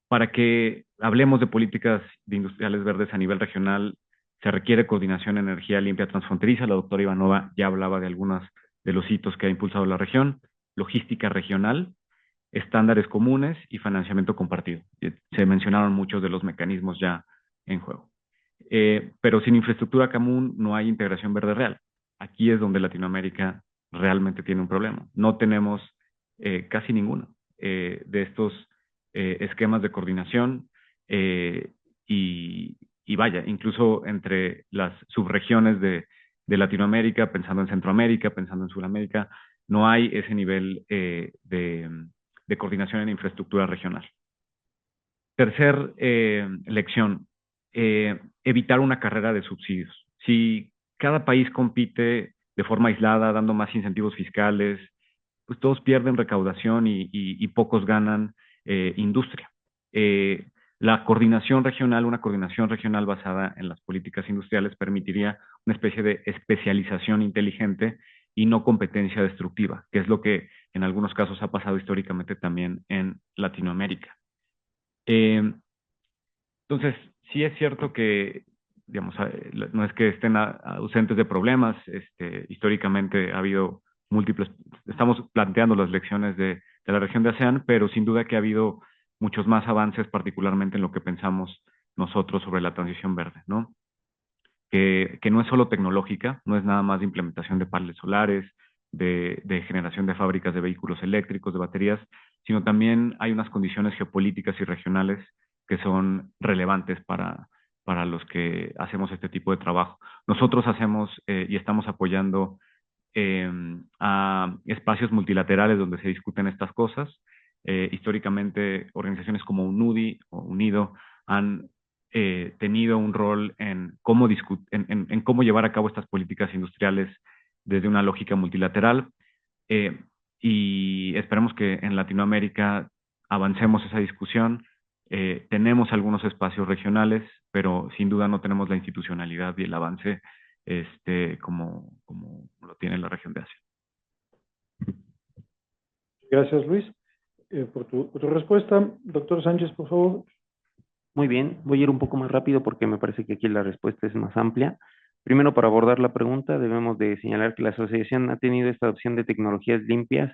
Para que hablemos de políticas de industriales verdes a nivel regional, se requiere coordinación en energía limpia transfronteriza. La doctora Ivanova ya hablaba de algunos de los hitos que ha impulsado la región. Logística regional, estándares comunes y financiamiento compartido. Se mencionaron muchos de los mecanismos ya en juego. Pero sin infraestructura común no hay integración verde real. Aquí es donde Latinoamérica realmente tiene un problema. No tenemos casi ninguno de estos esquemas de coordinación y vaya, incluso entre las subregiones de Latinoamérica, pensando en Centroamérica, pensando en Sudamérica, no hay ese nivel de coordinación en infraestructura regional. Tercer lección, evitar una carrera de subsidios. Si cada país compite de forma aislada, dando más incentivos fiscales, pues todos pierden recaudación y pocos ganan industria. La coordinación regional, una coordinación regional basada en las políticas industriales permitiría una especie de especialización inteligente y no competencia destructiva, que es lo que en algunos casos ha pasado históricamente también en Latinoamérica. Entonces, sí es cierto que, digamos, no es que estén ausentes de problemas, históricamente ha habido múltiples, estamos planteando las lecciones de la región de ASEAN, pero sin duda que ha habido muchos más avances, particularmente en lo que pensamos nosotros sobre la transición verde, ¿no? Que no es solo tecnológica, no es nada más de implementación de paneles solares, de generación de fábricas de vehículos eléctricos, de baterías, sino también hay unas condiciones geopolíticas y regionales que son relevantes para los que hacemos este tipo de trabajo. Nosotros hacemos y estamos apoyando a espacios multilaterales donde se discuten estas cosas. Históricamente, organizaciones como UNUDI o UNIDO han tenido un rol en cómo, cómo llevar a cabo estas políticas industriales desde una lógica multilateral. y esperemos que en Latinoamérica avancemos esa discusión. Tenemos algunos espacios regionales, pero sin duda no tenemos la institucionalidad y el avance como lo tiene la región de Asia. Gracias, Luis, por tu respuesta. Doctor Sánchez, por favor. Muy bien, voy a ir un poco más rápido porque me parece que aquí la respuesta es más amplia. Primero, para abordar la pregunta, debemos de señalar que la asociación ha tenido esta adopción de tecnologías limpias,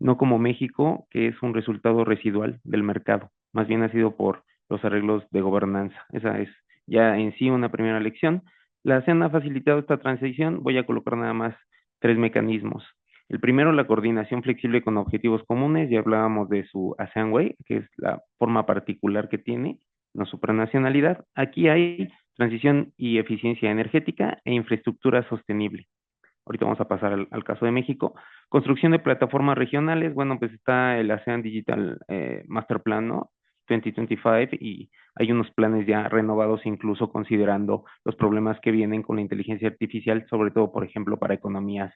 no como México, que es un resultado residual del mercado, más bien ha sido por los arreglos de gobernanza. Esa es ya en sí una primera lección. La ASEAN ha facilitado esta transición, voy a colocar nada más 3 mecanismos. El primero, la coordinación flexible con objetivos comunes, ya hablábamos de su ASEAN Way, que es la forma particular que tiene, no supranacionalidad. Aquí hay transición y eficiencia energética e infraestructura sostenible. Ahorita vamos a pasar al caso de México. Construcción de plataformas regionales. Bueno, pues está el ASEAN Digital Master Plan, ¿no? 2025, y hay unos planes ya renovados incluso considerando los problemas que vienen con la inteligencia artificial, sobre todo, por ejemplo, para economías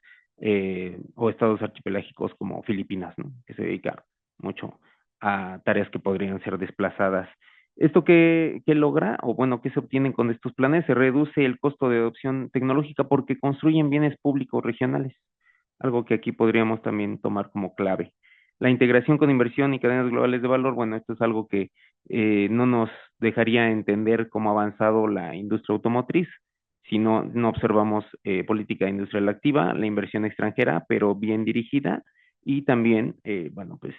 o estados archipelágicos como Filipinas, ¿no? Que se dedican mucho a tareas que podrían ser desplazadas. ¿Esto qué logra? O bueno, ¿qué se obtienen con estos planes? Se reduce el costo de adopción tecnológica porque construyen bienes públicos regionales, algo que aquí podríamos también tomar como clave. La integración con inversión y cadenas globales de valor, bueno, esto es algo que no nos dejaría entender cómo ha avanzado la industria automotriz si no observamos política industrial activa, la inversión extranjera, pero bien dirigida, y también, bueno, pues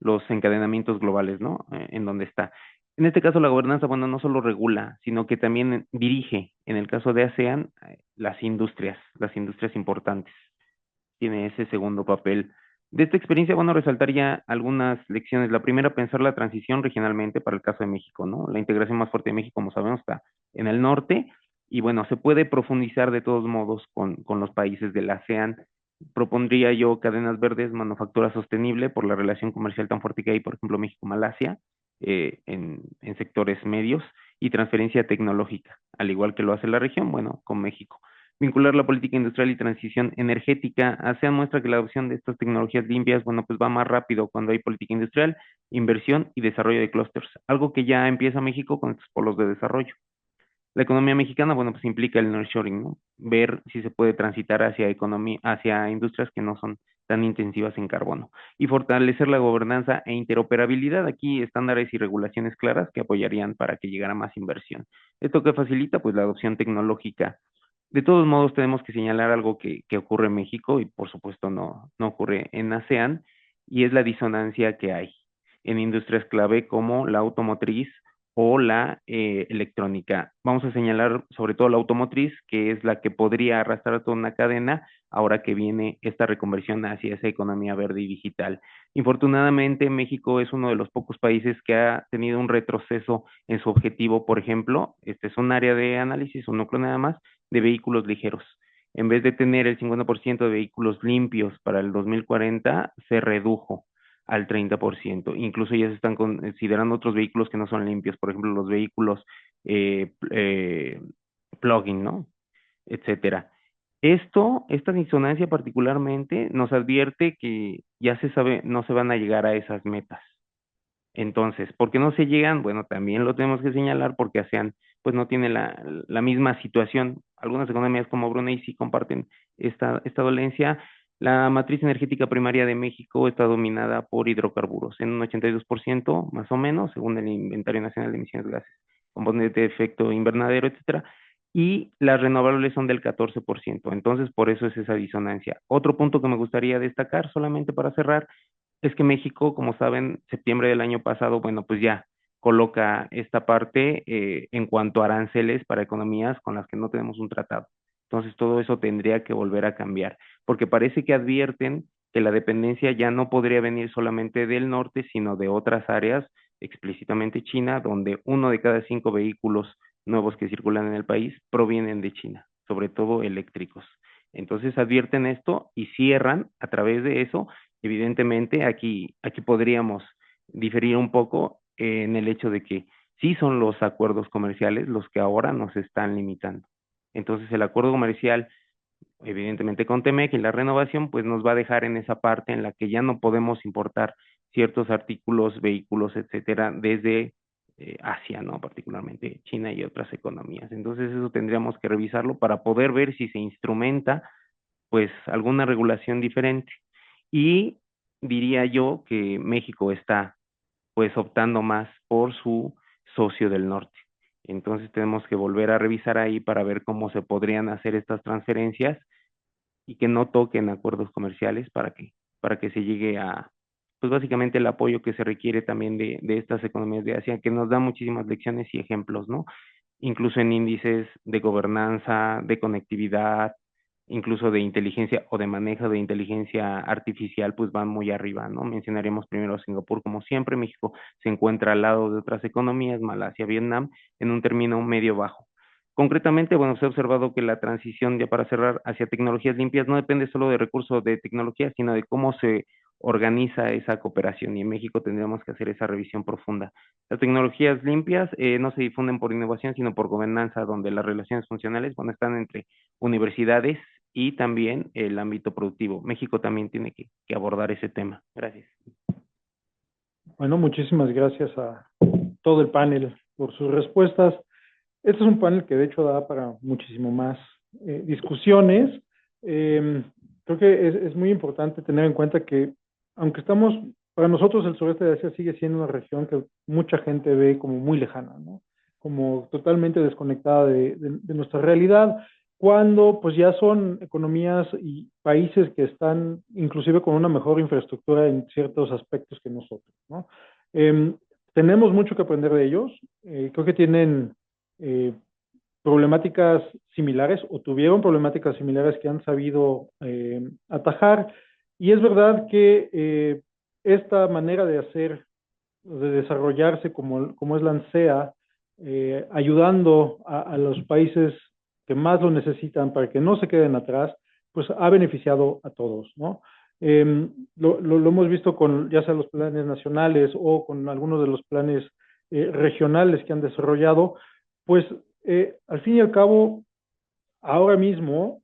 los encadenamientos globales, ¿no? En donde está. En este caso, la gobernanza, bueno, no solo regula, sino que también dirige, en el caso de ASEAN, las industrias importantes. Tiene ese segundo papel. De esta experiencia, bueno, resaltaría algunas lecciones. La primera, pensar la transición regionalmente para el caso de México, ¿no? La integración más fuerte de México, como sabemos, está en el norte, y bueno, se puede profundizar de todos modos con los países del ASEAN. Propondría yo cadenas verdes, manufactura sostenible por la relación comercial tan fuerte que hay, por ejemplo, México-Malasia, en sectores medios, y transferencia tecnológica, al igual que lo hace la región, bueno, con México. Vincular la política industrial y transición energética. ASEAN muestra que la adopción de estas tecnologías limpias, bueno, pues va más rápido cuando hay política industrial, inversión y desarrollo de clústeres, algo que ya empieza México con estos polos de desarrollo. La economía mexicana, bueno, pues implica el nearshoring, ¿no? Ver si se puede transitar hacia hacia industrias que no son tan intensivas en carbono. Y fortalecer la gobernanza e interoperabilidad. Aquí estándares y regulaciones claras que apoyarían para que llegara más inversión. Esto que facilita, pues, la adopción tecnológica. De todos modos, tenemos que señalar algo que ocurre en México y por supuesto no ocurre en ASEAN, y es la disonancia que hay en industrias clave como la automotriz o la electrónica. Vamos a señalar sobre todo la automotriz, que es la que podría arrastrar toda una cadena ahora que viene esta reconversión hacia esa economía verde y digital. Infortunadamente, México es uno de los pocos países que ha tenido un retroceso en su objetivo. Por ejemplo, este es un área de análisis, un núcleo nada más, de vehículos ligeros. En vez de tener el 50% de vehículos limpios para el 2040, se redujo al 30%. Incluso ya se están considerando otros vehículos que no son limpios, por ejemplo, los vehículos plug-in, ¿no? Etcétera. Esta disonancia particularmente nos advierte que ya se sabe, no se van a llegar a esas metas. Entonces, ¿por qué no se llegan? Bueno, también lo tenemos que señalar porque ASEAN pues no tiene la misma situación. Algunas economías como Brunei sí comparten esta dolencia. La matriz energética primaria de México está dominada por hidrocarburos en un 82% más o menos, según el Inventario Nacional de Emisiones de Gases, componentes de efecto invernadero, etcétera, y las renovables son del 14%. Entonces, por eso es esa disonancia. Otro punto que me gustaría destacar, solamente para cerrar, es que México, como saben, septiembre del año pasado, bueno, pues ya coloca esta parte en cuanto a aranceles para economías con las que no tenemos un tratado. Entonces, todo eso tendría que volver a cambiar, porque parece que advierten que la dependencia ya no podría venir solamente del norte, sino de otras áreas, explícitamente China, donde 1 de cada 5 vehículos nuevos que circulan en el país provienen de China, sobre todo eléctricos. Entonces advierten esto y cierran a través de eso. Evidentemente, aquí podríamos diferir un poco en el hecho de que sí son los acuerdos comerciales los que ahora nos están limitando. Entonces, el acuerdo comercial evidentemente con Temec y la renovación, pues nos va a dejar en esa parte en la que ya no podemos importar ciertos artículos, vehículos, etcétera, desde Asia, ¿no? Particularmente China y otras economías. Entonces eso tendríamos que revisarlo para poder ver si se instrumenta pues alguna regulación diferente. Y diría yo que México está pues optando más por su socio del norte. Entonces tenemos que volver a revisar ahí para ver cómo se podrían hacer estas transferencias y que no toquen acuerdos comerciales para que se llegue a, pues básicamente el apoyo que se requiere también de estas economías de Asia, que nos da muchísimas lecciones y ejemplos, ¿no? Incluso en índices de gobernanza, de conectividad, incluso de inteligencia o de manejo de inteligencia artificial, pues van muy arriba, ¿no? Mencionaremos primero a Singapur, como siempre. México se encuentra al lado de otras economías, Malasia, Vietnam, en un término medio bajo. Concretamente, bueno, se ha observado que la transición, ya para cerrar, hacia tecnologías limpias no depende solo de recursos de tecnología, sino de cómo se organiza esa cooperación, y en México tendríamos que hacer esa revisión profunda. Las tecnologías limpias no se difunden por innovación, sino por gobernanza, donde las relaciones funcionales, bueno, están entre universidades y también el ámbito productivo. México también tiene que abordar ese tema. Gracias. Bueno, muchísimas gracias a todo el panel por sus respuestas. Este es un panel que de hecho da para muchísimo más discusiones. Creo que es muy importante tener en cuenta que, aunque estamos, para nosotros el sureste de Asia sigue siendo una región que mucha gente ve como muy lejana, ¿no? Como totalmente desconectada de nuestra realidad, cuando pues ya son economías y países que están inclusive con una mejor infraestructura en ciertos aspectos que nosotros, ¿no? Tenemos mucho que aprender de ellos. Creo que tienen problemáticas similares o tuvieron problemáticas similares que han sabido atajar. Y es verdad que esta manera de hacer, de desarrollarse como es la ANSEA, ayudando a los países que más lo necesitan para que no se queden atrás, pues ha beneficiado a todos, ¿no? Lo hemos visto con ya sea los planes nacionales o con algunos de los planes regionales que han desarrollado, pues al fin y al cabo, ahora mismo,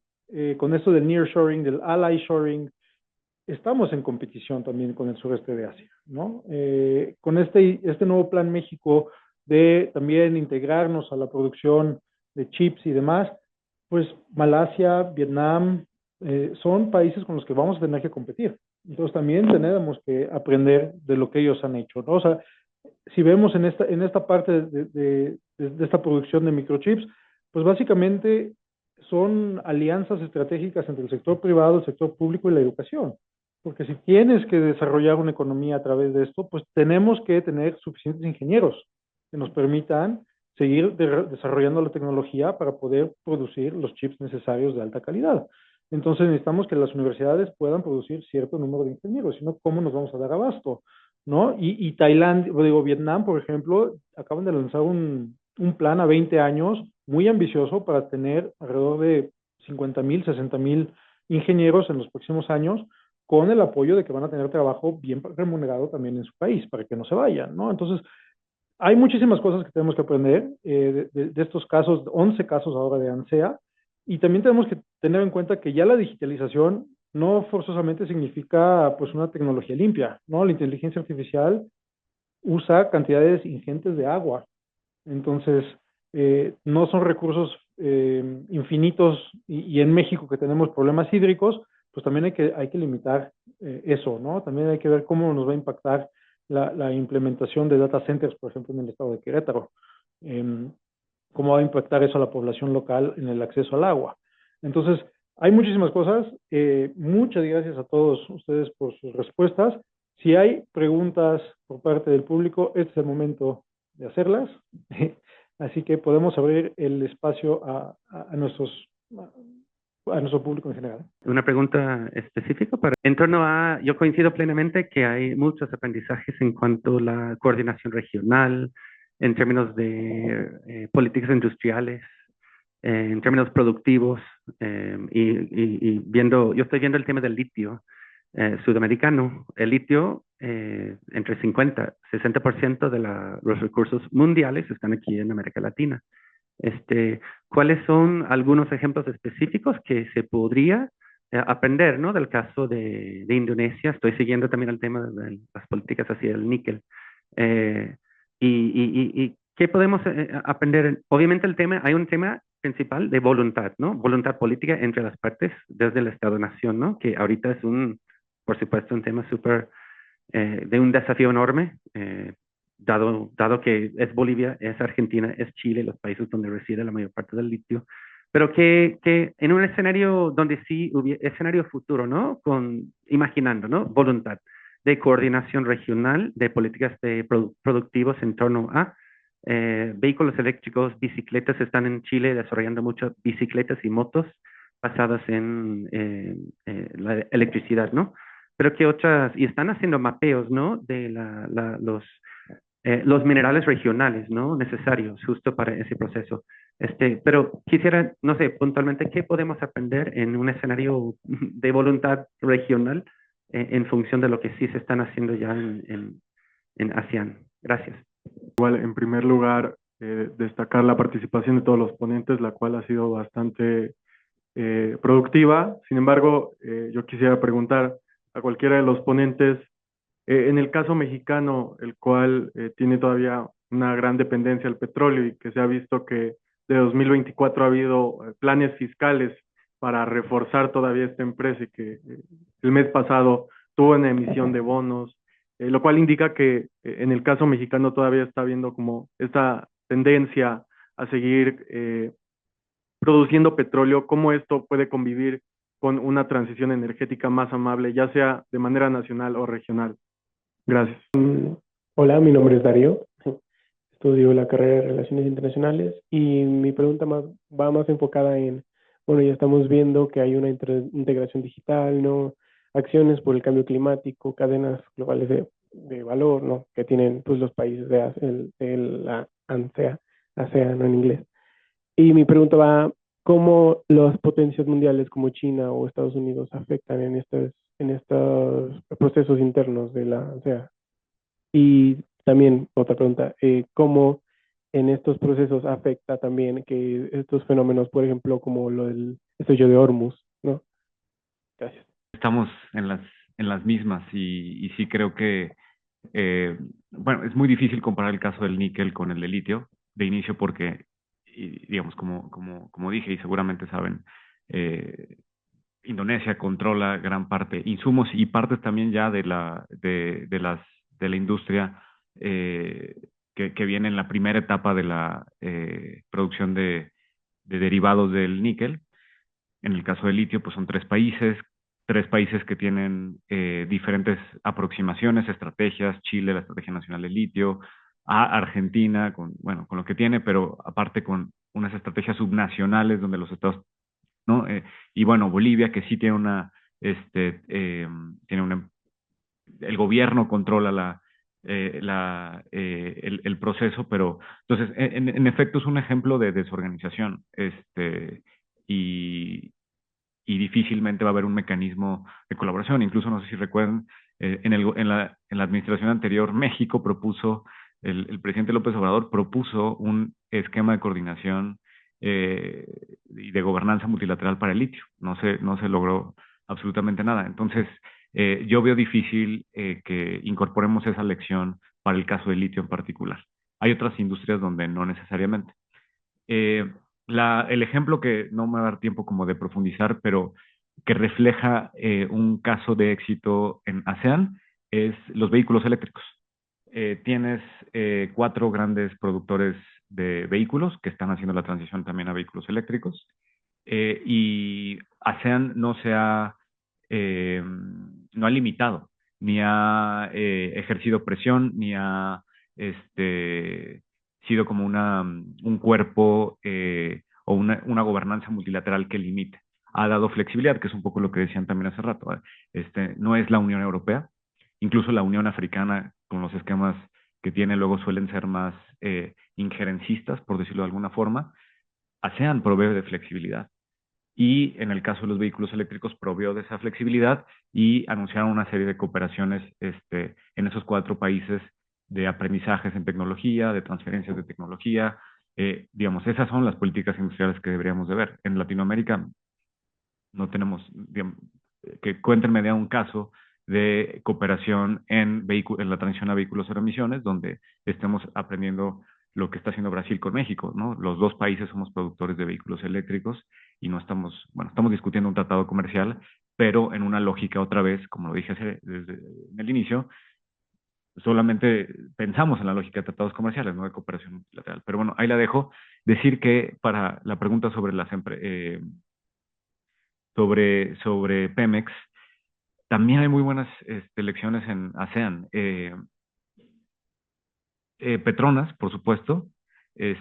con esto del nearshoring, del ally shoring, estamos en competición también con el sureste de Asia, ¿no? Con este nuevo Plan México de también integrarnos a la producción de chips y demás, pues Malasia, Vietnam, son países con los que vamos a tener que competir. Entonces también tenemos que aprender de lo que ellos han hecho, ¿no? O sea, si vemos en esta parte de esta producción de microchips, pues básicamente son alianzas estratégicas entre el sector privado, el sector público y la educación. Porque si tienes que desarrollar una economía a través de esto, pues tenemos que tener suficientes ingenieros que nos permitan seguir desarrollando la tecnología para poder producir los chips necesarios de alta calidad. Entonces necesitamos que las universidades puedan producir cierto número de ingenieros, si no, ¿cómo nos vamos a dar abasto? ¿No? Y Tailandia, digo, Vietnam, por ejemplo, acaban de lanzar un plan a 20 años muy ambicioso para tener alrededor de 50,000, 60,000 ingenieros en los próximos años, con el apoyo de que van a tener trabajo bien remunerado también en su país, para que no se vayan, ¿no? Entonces, hay muchísimas cosas que tenemos que aprender de estos casos, 11 casos ahora de ANSEA, y también tenemos que tener en cuenta que ya la digitalización no forzosamente significa pues una tecnología limpia, ¿no? La inteligencia artificial usa cantidades ingentes de agua, entonces no son recursos infinitos, y en México que tenemos problemas hídricos, pues también hay que limitar eso, ¿no? También hay que ver cómo nos va a impactar la implementación de data centers, por ejemplo, en el estado de Querétaro. Cómo va a impactar eso a la población local en el acceso al agua. Entonces, hay muchísimas cosas. Muchas gracias a todos ustedes por sus respuestas. Si hay preguntas por parte del público, este es el momento de hacerlas. Así que podemos abrir el espacio a nuestro público en general. Una pregunta específica en torno a, yo coincido plenamente que hay muchos aprendizajes en cuanto a la coordinación regional, en términos de políticas industriales, en términos productivos, y viendo, yo estoy viendo el tema del litio sudamericano. El litio, entre 50 y 60% de los recursos mundiales están aquí en América Latina. ¿Cuáles son algunos ejemplos específicos que se podría aprender, ¿no? Del caso de Indonesia? Estoy siguiendo también el tema de las políticas hacia el níquel. Y ¿qué podemos aprender? Obviamente hay un tema principal de voluntad, ¿no? Voluntad política entre las partes desde el Estado-Nación, ¿no? Que ahorita es por supuesto, un tema súper de un desafío enorme, dado que es Bolivia, es Argentina, es Chile, los países donde reside la mayor parte del litio, pero que en un escenario donde sí hubiera, escenario futuro, ¿no? Imaginando, ¿no? Voluntad de coordinación regional de políticas de productivos en torno a vehículos eléctricos, bicicletas. Están en Chile desarrollando muchas bicicletas y motos basadas en la electricidad, ¿no? Pero que otras, y están haciendo mapeos, ¿no? De los minerales regionales, ¿no? Necesarios justo para ese proceso. Pero quisiera, no sé, puntualmente, ¿qué podemos aprender en un escenario de voluntad regional en función de lo que sí se están haciendo ya en ASEAN? Gracias. Igual, en primer lugar, destacar la participación de todos los ponentes, la cual ha sido bastante productiva. Sin embargo, yo quisiera preguntar a cualquiera de los ponentes, en el caso mexicano, el cual tiene todavía una gran dependencia al petróleo y que se ha visto que de 2024 ha habido planes fiscales para reforzar todavía esta empresa y que el mes pasado tuvo una emisión de bonos, lo cual indica que en el caso mexicano todavía está habiendo como esta tendencia a seguir produciendo petróleo. ¿Cómo esto puede convivir con una transición energética más amable, ya sea de manera nacional o regional? Gracias. Hola, mi nombre es Darío. Estudio la carrera de Relaciones Internacionales y mi pregunta va más enfocada en, bueno, ya estamos viendo que hay una integración digital, ¿no? Acciones por el cambio climático, cadenas globales de valor, ¿no? Que tienen pues los países de la ASEAN, ¿no? En inglés. Y mi pregunta va, ¿cómo las potencias mundiales como China o Estados Unidos afectan en estos procesos internos de la ASEAN? Y también otra pregunta, ¿cómo en estos procesos afecta también que estos fenómenos, por ejemplo, como lo del estrecho de Hormuz, ¿no? Gracias. Estamos en las mismas y sí creo que, bueno, es muy difícil comparar el caso del níquel con el de litio de inicio porque, digamos, como dije y seguramente saben, Indonesia controla gran parte, insumos y partes también ya de la industria que viene en la primera etapa de la producción de derivados del níquel. En el caso del litio, pues son tres países que tienen diferentes aproximaciones, estrategias: Chile, la Estrategia Nacional del Litio; Argentina, con lo que tiene, pero aparte con unas estrategias subnacionales donde los estados, ¿no? Y bueno, Bolivia, que sí tiene el gobierno controla el proceso, pero entonces, en efecto, es un ejemplo de desorganización, y difícilmente va a haber un mecanismo de colaboración. Incluso, no sé si recuerdan, en la administración anterior, México propuso, el presidente López Obrador propuso un esquema de coordinación y de gobernanza multilateral para el litio. No se logró absolutamente nada. Entonces, yo veo difícil que incorporemos esa lección para el caso del litio en particular. Hay otras industrias donde no necesariamente. El ejemplo que no me va a dar tiempo como de profundizar, pero que refleja un caso de éxito en ASEAN, es los vehículos eléctricos. Tienes 4 grandes productores de vehículos que están haciendo la transición también a vehículos eléctricos, y ASEAN no ha limitado, ni ha ejercido presión, ni ha sido como un cuerpo o una gobernanza multilateral que limite. Ha dado flexibilidad, que es un poco lo que decían también hace rato. No es la Unión Europea, incluso la Unión Africana, con los esquemas que tiene, luego suelen ser más injerencistas, por decirlo de alguna forma. ASEAN provee de flexibilidad. Y en el caso de los vehículos eléctricos, proveó de esa flexibilidad y anunciaron una serie de cooperaciones en esos 4 países de aprendizajes en tecnología, de transferencias de tecnología, Digamos, esas son las políticas industriales que deberíamos de ver. En Latinoamérica no tenemos, digamos, que cuéntenme de un caso de cooperación en la transición a vehículos cero emisiones, donde estemos aprendiendo lo que está haciendo Brasil con México, ¿no? Los dos países somos productores de vehículos eléctricos y no estamos, bueno, estamos discutiendo un tratado comercial, pero en una lógica otra vez, como lo dije desde en el inicio, solamente pensamos en la lógica de tratados comerciales, no de cooperación multilateral. Pero bueno, ahí la dejo. Decir que para la pregunta sobre sobre Pemex, también hay muy buenas lecciones en ASEAN. Petronas, por supuesto, es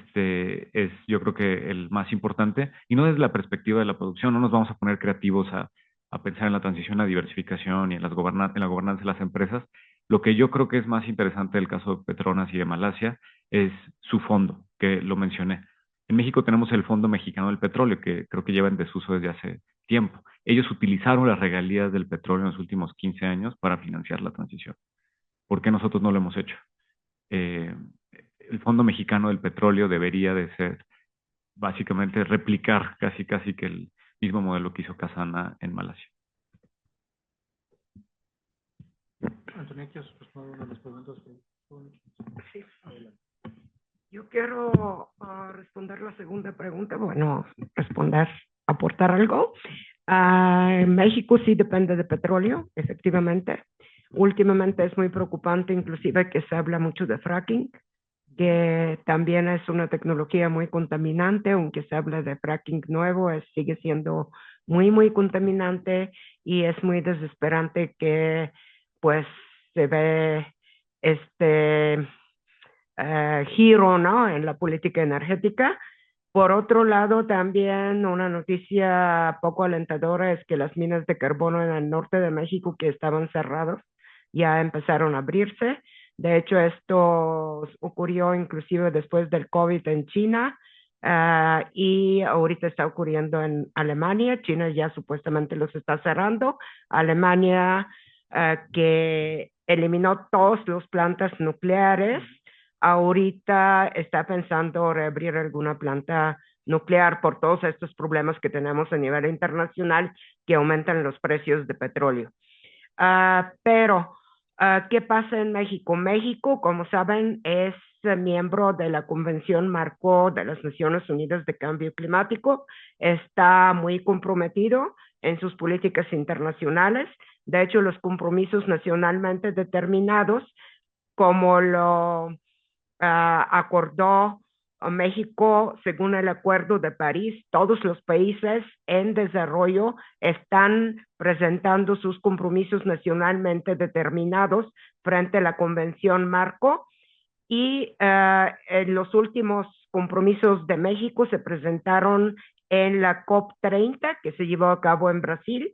yo creo que el más importante, y no desde la perspectiva de la producción, no nos vamos a poner creativos a pensar en la transición a diversificación y en la gobernanza de las empresas. Lo que yo creo que es más interesante del caso de Petronas y de Malasia es su fondo, que lo mencioné. En México tenemos el Fondo Mexicano del Petróleo, que creo que lleva en desuso desde hace tiempo. Ellos utilizaron las regalías del petróleo en los últimos 15 años para financiar la transición. ¿Por qué nosotros no lo hemos hecho? Eh, el Fondo Mexicano del Petróleo debería de ser básicamente replicar casi que el mismo modelo que hizo Casana en Malasia. Antonia, ¿quieres responder una de las preguntas? Sí. Yo quiero responder la segunda pregunta. Bueno, aportar algo. México sí depende de petróleo, efectivamente. Últimamente es muy preocupante, inclusive que se habla mucho de fracking, que también es una tecnología muy contaminante, aunque se habla de fracking nuevo, sigue siendo muy contaminante y es muy desesperante que pues se ve giro, ¿no?, en la política energética. Por otro lado, también una noticia poco alentadora es que las minas de carbono en el norte de México que estaban cerradas ya empezaron a abrirse. De hecho, esto ocurrió inclusive después del COVID en China y ahorita está ocurriendo en Alemania. China ya supuestamente los está cerrando. Alemania que eliminó todas las plantas nucleares, ahorita está pensando reabrir alguna planta nuclear por todos estos problemas que tenemos a nivel internacional que aumentan los precios de petróleo. Pero, ¿qué pasa en México? México, como saben, es miembro de la Convención Marco de las Naciones Unidas de Cambio Climático, está muy comprometido en sus políticas internacionales. De hecho, los compromisos nacionalmente determinados, como lo acordó México según el Acuerdo de París, todos los países en desarrollo están presentando sus compromisos nacionalmente determinados frente a la Convención Marco y en los últimos compromisos de México se presentaron en la COP30 que se llevó a cabo en Brasil.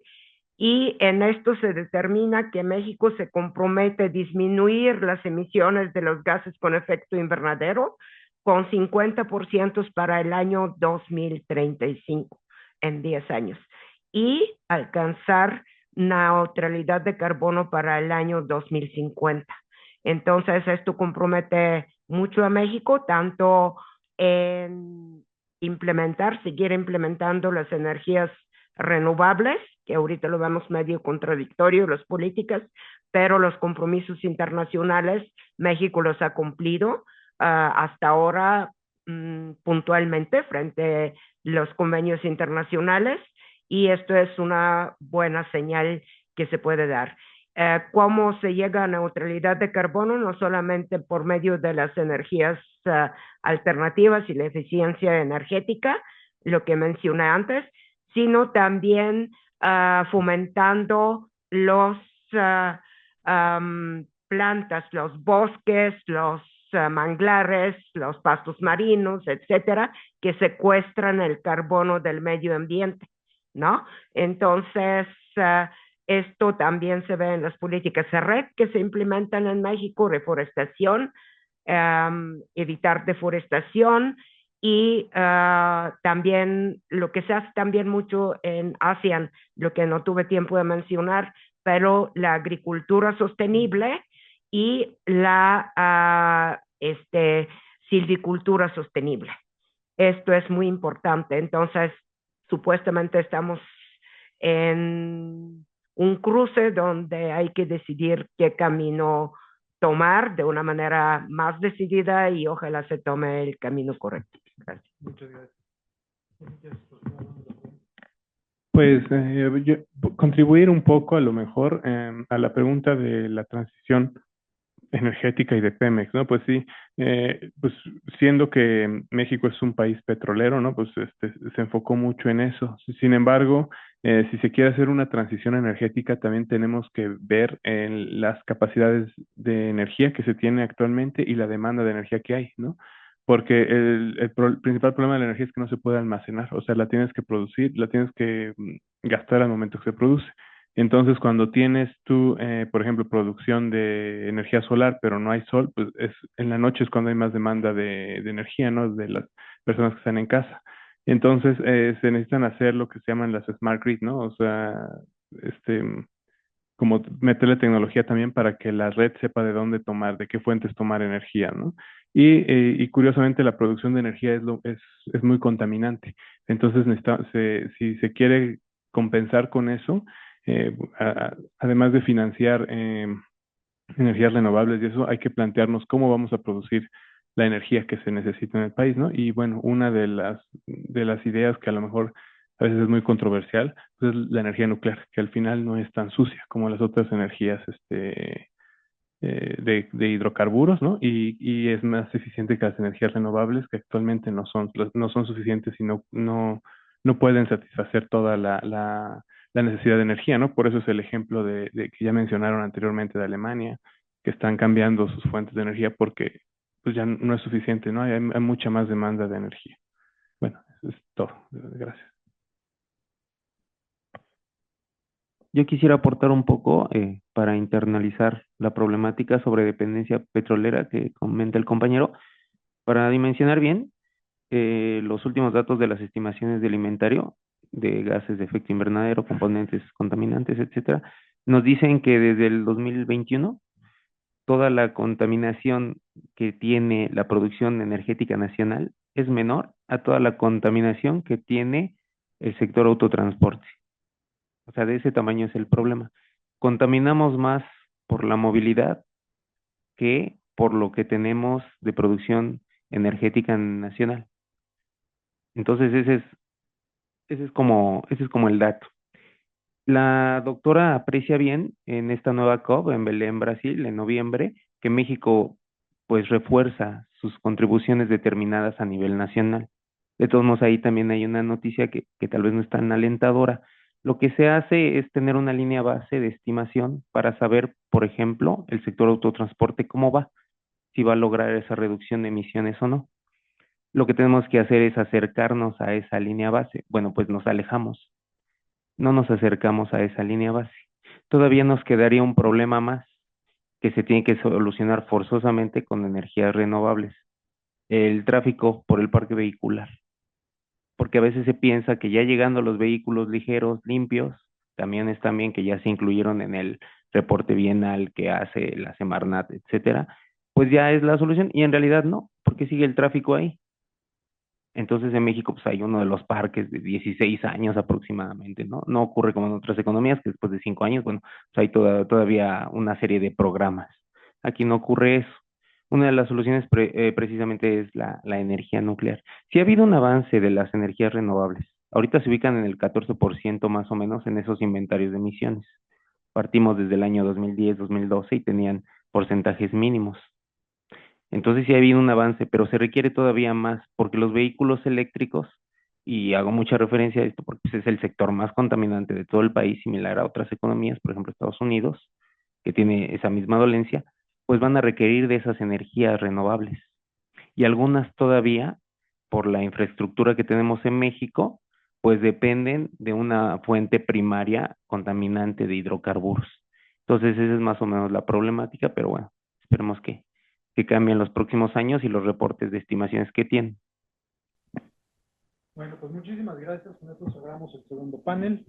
Y en esto se determina que México se compromete a disminuir las emisiones de los gases con efecto invernadero con 50% para el año 2035, en 10 años, y alcanzar neutralidad de carbono para el año 2050. Entonces, esto compromete mucho a México, tanto en seguir implementando las energías renovables, que ahorita lo vemos medio contradictorio, las políticas, pero los compromisos internacionales, México los ha cumplido hasta ahora puntualmente frente a los convenios internacionales y esto es una buena señal que se puede dar. ¿Cómo se llega a neutralidad de carbono? No solamente por medio de las energías alternativas y la eficiencia energética, lo que mencioné antes, sino también fomentando los plantas, los bosques, los manglares, los pastos marinos, etcétera, que secuestran el carbono del medio ambiente, ¿no? Entonces, esto también se ve en las políticas de red que se implementan en México, reforestación, evitar deforestación, y también lo que se hace también mucho en ASEAN, lo que no tuve tiempo de mencionar, pero la agricultura sostenible y la silvicultura sostenible. esto es muy importante. Entonces, supuestamente estamos en un cruce donde hay que decidir qué camino tomar de una manera más decidida y ojalá se tome el camino correcto. Gracias. Muchas gracias. Pues contribuir un poco a lo mejor a la pregunta de la transición energética y de Pemex, ¿no? Pues sí, pues siendo que México es un país petrolero, ¿no? Pues se enfocó mucho en eso. Sin embargo, si se quiere hacer una transición energética, también tenemos que ver las capacidades de energía que se tiene actualmente y la demanda de energía que hay, ¿no? Porque el principal problema de la energía es que no se puede almacenar, o sea, la tienes que producir, la tienes que gastar al momento que se produce. Entonces, cuando tienes tú, por ejemplo, producción de energía solar, pero no hay sol, pues en la noche es cuando hay más demanda de energía, ¿no? De las personas que están en casa. Entonces, se necesitan hacer lo que se llaman las smart grid, ¿no? O sea, este, como meterle tecnología también para que la red sepa de dónde tomar, de qué fuentes tomar energía, ¿no? Y curiosamente la producción de energía es muy contaminante. Entonces, si se quiere compensar con eso, además de financiar energías renovables y eso, hay que plantearnos cómo vamos a producir la energía que se necesita en el país, ¿no? Y bueno, una de las ideas que a lo mejor a veces es muy controversial, pues es la energía nuclear, que al final no es tan sucia como las otras energías de hidrocarburos, ¿no? Y es más eficiente que las energías renovables, que actualmente no son suficientes y no pueden satisfacer toda la necesidad de energía, ¿no? Por eso es el ejemplo de que ya mencionaron anteriormente de Alemania, que están cambiando sus fuentes de energía porque pues ya no es suficiente, ¿no? Hay mucha más demanda de energía. Bueno, eso es todo. Gracias. Yo quisiera aportar un poco para internalizar la problemática sobre dependencia petrolera que comenta el compañero. Para dimensionar bien, los últimos datos de las estimaciones del inventario de gases de efecto invernadero, componentes contaminantes, etcétera, nos dicen que desde el 2021 toda la contaminación que tiene la producción energética nacional es menor a toda la contaminación que tiene el sector autotransporte. O sea, de ese tamaño es el problema. Contaminamos más por la movilidad que por lo que tenemos de producción energética nacional. Entonces, ese es como el dato. La doctora aprecia bien en esta nueva COP en Belén, Brasil, en noviembre, que México pues refuerza sus contribuciones determinadas a nivel nacional. De todos modos, ahí también hay una noticia que tal vez no es tan alentadora. Lo que se hace es tener una línea base de estimación para saber, por ejemplo, el sector autotransporte cómo va, si va a lograr esa reducción de emisiones o no. Lo que tenemos que hacer es acercarnos a esa línea base. Bueno, pues nos alejamos, no nos acercamos a esa línea base. Todavía nos quedaría un problema más que se tiene que solucionar forzosamente con energías renovables, el tráfico por el parque vehicular, porque a veces se piensa que ya llegando los vehículos ligeros, limpios, camiones también que ya se incluyeron en el reporte bienal que hace la Semarnat, etcétera, pues ya es la solución y en realidad no, porque sigue el tráfico ahí. Entonces en México pues hay uno de los parques de 16 años aproximadamente, ¿no? No ocurre como en otras economías que después de 5 años, bueno, pues hay todavía una serie de programas. Aquí no ocurre eso. Una de las soluciones precisamente es la energía nuclear. Sí ha habido un avance de las energías renovables. Ahorita se ubican en el 14% más o menos en esos inventarios de emisiones. Partimos desde el año 2010, 2012 y tenían porcentajes mínimos. Entonces sí ha habido un avance, pero se requiere todavía más porque los vehículos eléctricos, y hago mucha referencia a esto porque pues, es el sector más contaminante de todo el país, similar a otras economías, por ejemplo Estados Unidos, que tiene esa misma dolencia, pues van a requerir de esas energías renovables. Y algunas todavía, por la infraestructura que tenemos en México, pues dependen de una fuente primaria contaminante de hidrocarburos. Entonces esa es más o menos la problemática, pero bueno, esperemos que cambien los próximos años y los reportes de estimaciones que tienen. Bueno, pues muchísimas gracias. Con esto cerramos el segundo panel.